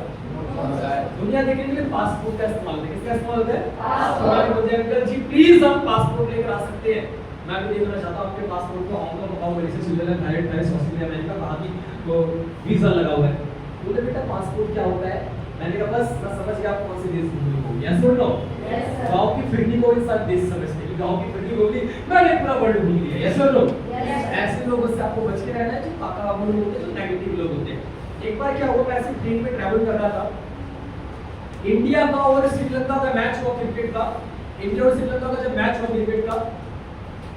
दुनिया देखने के लिए पासपोर्ट का इस्तेमाल होता है। किसका इस्तेमाल होता है? पासपोर्ट। बोलते हैं अंकल जी प्लीज हम पासपोर्ट लेकर आ सकते हैं, मैं भी देखना चाहता हूं आपके पासपोर्ट को, Hong Kong, Macau, Malaysia, Switzerland, Thailand, Paris, Australia, America, कहां की तो वीजा लगा हुआ है। बोले बेटा पासपोर्ट क्या होता है? मैंने कहा बस मैं समझ गया आप कौन से देश घूमने को। यस और नो? गांव की फिरनी को इंसान देश समझते हैं, गांव की फिरनी होगी मैंने पूरा वर्ल्ड घूम लिया। यस और नो? ऐसे लोगों से आपको बच के रहना है, जो काका बाबू लोग होते हैं, जो नेगेटिव लोग होते हैं। एक बार क्या हुआ, मैं ऐसे ट्रेन में ट्रैवल कर रहा था, इंडिया का और श्रीलंका का मैच हुआ क्रिकेट का, इंडिया और श्रीलंका का जब मैच हुआ क्रिकेट का,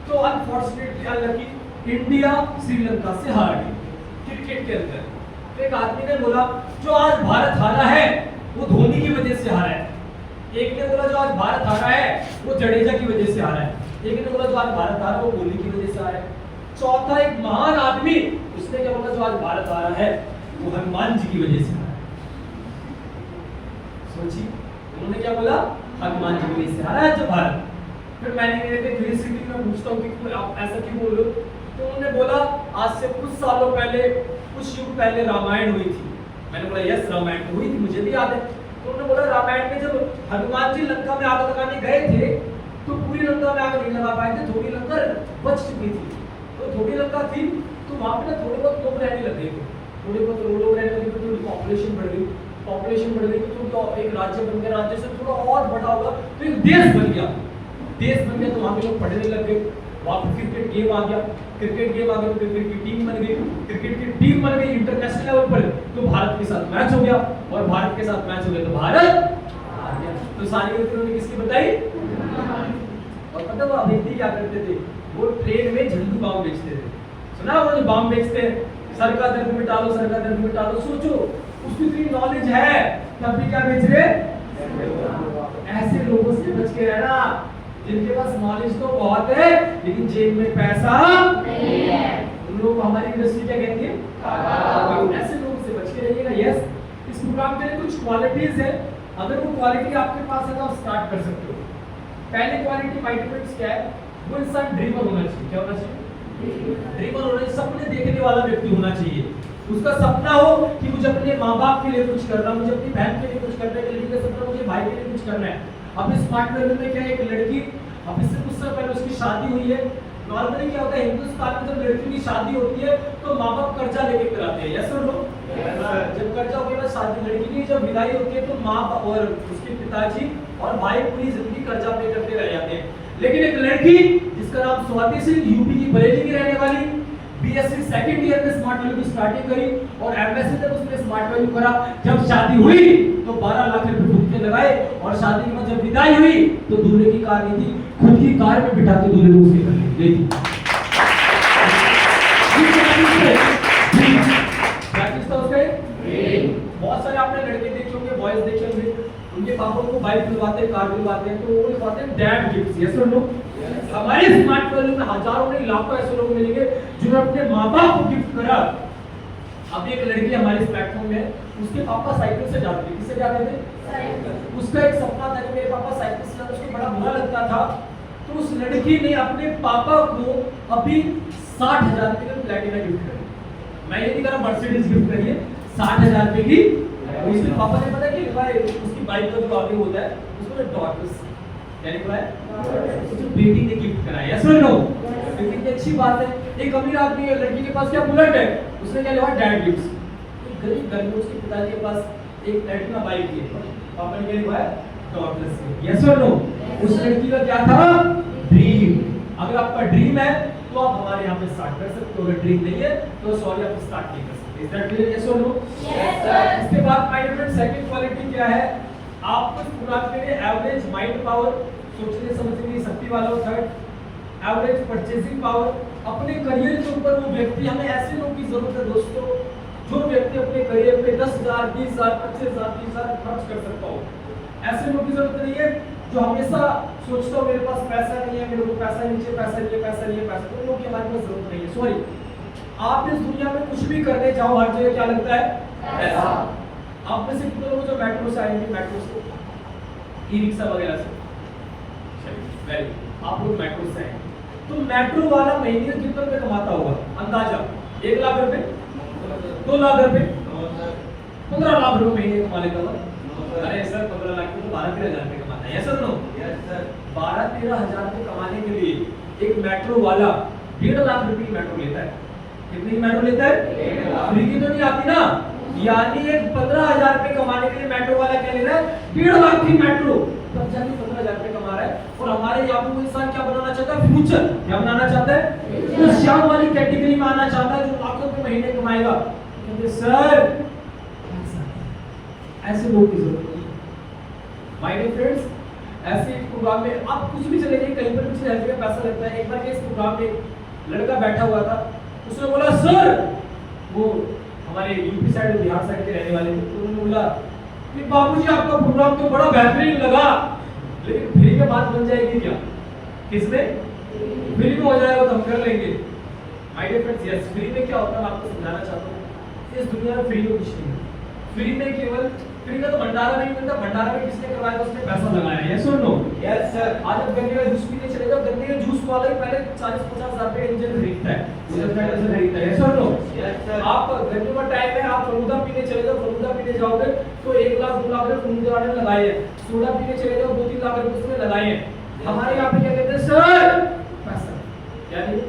तो अनफॉर्चुनेटली अनलकी इंडिया श्रीलंका से हार गई क्रिकेट के अंदर। तो एक आदमी ने बोला जो आज भारत हारा है वो धोनी की वजह से हारा है, एक ने बोला जो आज भारत हारा है वो जडेजा की वजह से हारा है, एक ने बोला जो आज भारत हारा वो कोहली की वजह से हारा है, चौथा एक महान आदमी उसने क्या बोला जो आज भारत हारा है वो हनुमान जी की वजह से हारा है। सोचिए उन्होंने क्या बोला, हनुमान जी की वजह से हारा है जो भारत। फिर मैंने मेरे क्यूरियोसिटी में पूछता हूँ कि आप ऐसा क्यों बोल रहे हो, तो उन्होंने बोला आज से कुछ सालों पहले, कुछ युग पहले रामायण हुई थी। मैंने बोला यस रामायण तो हुई थी, मुझे भी याद है। तो उन्होंने बोला रामायण में जब हनुमान जी लंका में आग लगाने गए थे तो पूरी लंका में आग नहीं लगा पाए थे, थोड़ी लंका बच चुकी थी। तो थोड़ी लंका थी तो वहां पे ना थोड़े बहुत लोग रहने लगे थे, थोड़े बहुत लोग रहने लगे थे, थोड़ी पॉपुलेशन बढ़ गई, पॉपुलेशन बढ़ गई तो एक राज्य बन गया, राज्य से थोड़ा और बड़ा होगा तो एक देश बन गया, देश बन गया तो वहां पे लोग पढ़ने लग गए, वहां पे क्रिकेट गेम आ गया, क्रिकेट गेम आ गया तो क्रिकेट की टीम बन गई, क्रिकेट की टीम बन गई इंटरनेशनल लेवल पर, तो भारत के साथ मैच हो गया और भारत के साथ मैच हो गया तो भारत हार गया। तो सारी गलती उन्होंने किसकी बताई? और पता वो अभिनेत्री क्या करते थे, वो ट्रेन में झंडू बम बेचते थे। सुना वो जो बम बेचते हैं, सर का दर्द मिटा लो, सर का दर्द मिटा लो। सोचो उसकी इतनी नॉलेज है तब भी क्या बेच रहे? ऐसे लोगों से बच के रहना जिनके पास नॉलेज तो बहुत है लेकिन जेब में पैसा नहीं है। उन लोगों को हमारी इंडस्ट्री क्या कहती है? ऐसे लोगों से बच के रहिएगा। यस, इस प्रोग्राम के लिए कुछ क्वालिटीज है, अगर वो क्वालिटी आपके पास है तो आप स्टार्ट कर सकते हो। पहली क्वालिटी माय डिफरेंस क्या है? वो इंसान ड्रीमर होना चाहिए। क्या होना चाहिए? ड्रीमर होना चाहिए, सपने देखने वाला व्यक्ति होना चाहिए। उसका सपना हो कि मुझे अपने माँ-बाप के लिए कुछ करना, मुझे अपनी बहन के लिए कुछ करना है, लड़की का सपना मुझे भाई के लिए कुछ करना है। अब इस स्मार्ट वर्ल्ड में क्या है, एक लड़की, अब इससे कुछ साल पहले उसकी शादी हुई है। नॉर्मली क्या होता है हिंदुस्तान में, जब लड़की की शादी होती है तो माँ-बाप कर्जा लेके कराते हैं। यस और नो? जब कर्जा हो गया शादी, लड़की की जब विदाई होती है तो माँ और उसके पिताजी और भाई पूरी जिंदगी कर्जा पे करते रह जाते हैं। लेकिन एक लड़की जिसका नाम स्वाति सिंह, यूपी की बरेली की रहने वाली, बीएससी सेकंड ईयर में स्मार्ट वैल्यू की स्टार्टिंग करी और एमएससी तक उसने स्मार्ट वैल्यू करा। जब शादी हुई तो 12 लाख रुपए खुद के लगाए और शादी के बाद जब विदाई हुई तो दूल्हे की कार नहीं थी, खुद की कार में बिठा के दूल्हे को उसके घर ले गई थी। बहुत सारे आपने लड़के देखे होंगे, बॉयज देखे होंगे, उनके पापा को बाइक दिलवाते हैं, कार दिलवाते हैं, तो वो दिलवाते हैं डैड गिफ्ट्स। यस और नो? हमारे स्मार्ट वैल्यू में हजारों नहीं लाखों ऐसे लोग मिलेंगे जिन्होंने अपने माँ-बाप को गिफ्ट करा। अब एक लड़की हमारे इस प्लेटफॉर्म में, उसके पापा साइकिल से जाते थे। किससे जाते थे? उसका एक सपना था कि मेरे पापा साइकिल से जाते, उसको बड़ा बुरा लगता था। तो उस लड़की ने अपने पापा को अभी 60,000 रुपए का प्लैटिना गिफ्ट करी। मैं ये नहीं कह रहा मर्सिडीज गिफ्ट करिए, 60,000 रुपए की। उसके पापा ने पता कि उसकी बाइक का जो आगे होता है उसको डॉटर्स क्या लिखा है, उसकी बेटी ने गिफ्ट करा है। यस और नो? कितनी अच्छी बात है। एक अमीर आदमी है, लड़की के पास क्या बुलेट है, उसने क्या लिखा डैड गिफ्ट्स। एक गरीब घर में उसके पिताजी के पास एक प्लैटिना बाइक है, पापा ने क्या लिखा है डॉटर्स। यस और नो? उस लड़की का क्या था? ड्रीम। अगर आपका ड्रीम है तो आप हमारे यहाँ पे स्टार्ट कर सकते हो, अगर ड्रीम नहीं है तो सॉरी आप स्टार्ट नहीं कर सकते। Is that clear? यस और नो? Yes sir. इसके बाद माय डिफरेंट सेकंड क्वालिटी क्या है? आपको प्रोग्राम के लिए एवरेज माइंड पावर, सोचने समझने की शक्ति वाला हो। थर्ड, एवरेज परचेसिंग पावर, अपने करियर के ऊपर वो व्यक्ति, हमें ऐसे लोगों की जरूरत है दोस्तों, जो व्यक्ति अपने करियर पे 10,000, 20,000, 25,000, 30,000 खर्च कर सकता हो। ऐसे लोगों की जरूरत नहीं है जो हमेशा सोचता हो मेरे पास पैसा नहीं है, मेरे को पैसा नहीं चाहिए, पैसा नहीं है, पैसा नहीं है, पैसा। तो लोगों की हमारे पास जरूरत नहीं है। सॉरी, आप इस दुनिया में कुछ भी करने जाओ हर जगह क्या लगता है? पैसा। आप में से कितने लोग जो मेट्रो से आएंगे, मेट्रो से, ई रिक्शा वगैरह से, चलिए आप लोग मेट्रो से आएंगे तो मेट्रो वाला महीने में कितने रुपए कमाता होगा? अंदाजा 1 लाख रुपए, 2 लाख रुपए, 15 लाख रुपए महीने कमा लेता होगा। अरे सर 15 लाख तो 12-13 हजार रुपए कमाता है। Yes sir? No? Yes sir. 12-13 हजार रुपए कमाने के लिए एक मेट्रो वाला 1.5 लाख रुपए की मेट्रो लेता है। कितनी की मेट्रो लेता है? 1.5 लाख। फ्री की तो नहीं आती ना, यानी एक 15,000 रुपए कमाने के लिए मेट्रो वाला क्या ले रहा है? 1.5 लाख की मेट्रो, तब जाके 15,000 रुपए कमा रहा है। और हमारे यहाँ पे वो इंसान क्या बनाना चाहता है? फ्यूचर। क्या बनाना चाहता है? तो श्याम वाली कैटेगरी में आना चाहता है, जो लाखों रुपए महीने कमाएगा। क्योंकि सर ऐसे लोगों की जरूरत नहीं है। माय डियर फ्रेंड्स, ऐसे एक प्रोग्राम में आप कुछ भी चले जाइए, कहीं पर कुछ रहने का पैसा लगता है। एक बार के इस प्रोग्राम में लड़का बैठा हुआ था, उसने बोला सर, वो हमारे यूपी साइड और बिहार साइड के रहने वाले थे, तो उन्होंने बोला कि बाबूजी आपका प्रोग्राम तो बड़ा बेहतरीन लगा, लेकिन फ्री में बात बन जाएगी क्या? किसमें? फ्री में हो जाएगा तो हम कर लेंगे। My dear friends, yes, free में क्या होता है मैं आपको समझाना चाहता हूँ। इस दुनिया में फ्री में कुछ नहीं है। फ्री में केवल, फ्री का तो भंडारा नहीं मिलता, भंडारा में किसने करवाया था? उसने पैसा लगाया। यस और नो? Yes sir. आज आप गन्ने का जूस पीने चले जाओ, गन्ने के जूस वाला ही पहले 40-50 हजार रुपए इंजन खरीदता है, खरीदता है। यस और नो? Yes sir. आप गन्ने का टाइम है, आप फलूदा पीने चले जाओ, फलूदा पीने जाओगे तो 1 लाख 2 लाख रुपए फलूदा वाले ने लगाए हैं। सोडा पीने चले जाओ 2-3 लाख रुपए उसने लगाए हैं। हमारे यहाँ पे क्या कहते हैं? सर पैसा। क्या नहीं?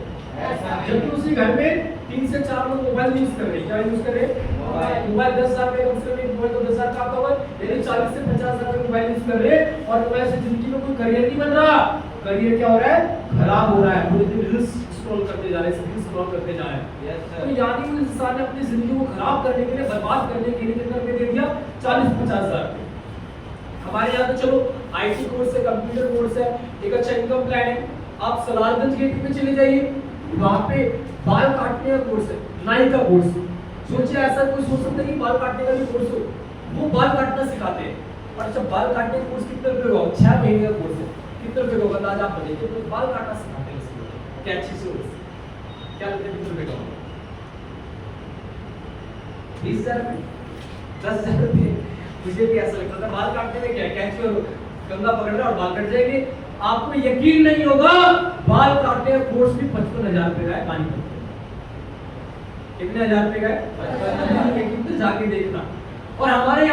जबकि उसी घर में 3 से 4 लोग मोबाइल यूज कर रहे हैं। क्या यूज कर रहे हैं? मोबाइल 10,000 में, कम से कम मोबाइल तो 10,000 का आता होगा, यानी 40 से 50 हजार का मोबाइल यूज कर रहे हैं और मोबाइल से जिंदगी में कोई करियर नहीं बन रहा। करियर क्या हो रहा है? खराब हो रहा है। पूरे दिन रील्स स्क्रॉल करते जा रहे हैं, रील्स स्क्रॉल करते जा रहे हैं। तो यानी उस इंसान ने अपनी जिंदगी को खराब करने के लिए, बर्बाद करने के लिए कितना रुपए दे दिया? 40-50 हजार। हमारे यहाँ तो चलो आईटी कोर्स है, कंप्यूटर कोर्स है, एक अच्छा इनकम प्लान है। आप सलारगंज गेट पे चले जाइए, वहाँ पे बाल काटने का कोर्स है, नाई का कोर्स। सोचिए ऐसा कोई सोच सकता है कि बाल काटने का भी कोर्स हो? वो बाल काटना सिखाते हैं। और अच्छा बाल काटने का कोर्स कितने रुपए होगा? 6 महीने का कोर्स है, कितने रुपए होगा? आज आप बताइए। तो बाल काटना सिखाते हैं इसको, कैंची से। क्या लगता है कितने रुपए का होगा? 20,000 रुपए, 10,000 रुपए। मुझे भी ऐसा लगता था बाल काटने में क्या है, कैंची और कंधा पकड़ रहे और बाल कट जाएंगे। आपको यकीन नहीं होगा, बाल काटने का कोर्स भी 55,000 रुपए का है पानीपत में। कितने हजार रुपए का है? 55,000। जाके देखना। और हमारे यहाँ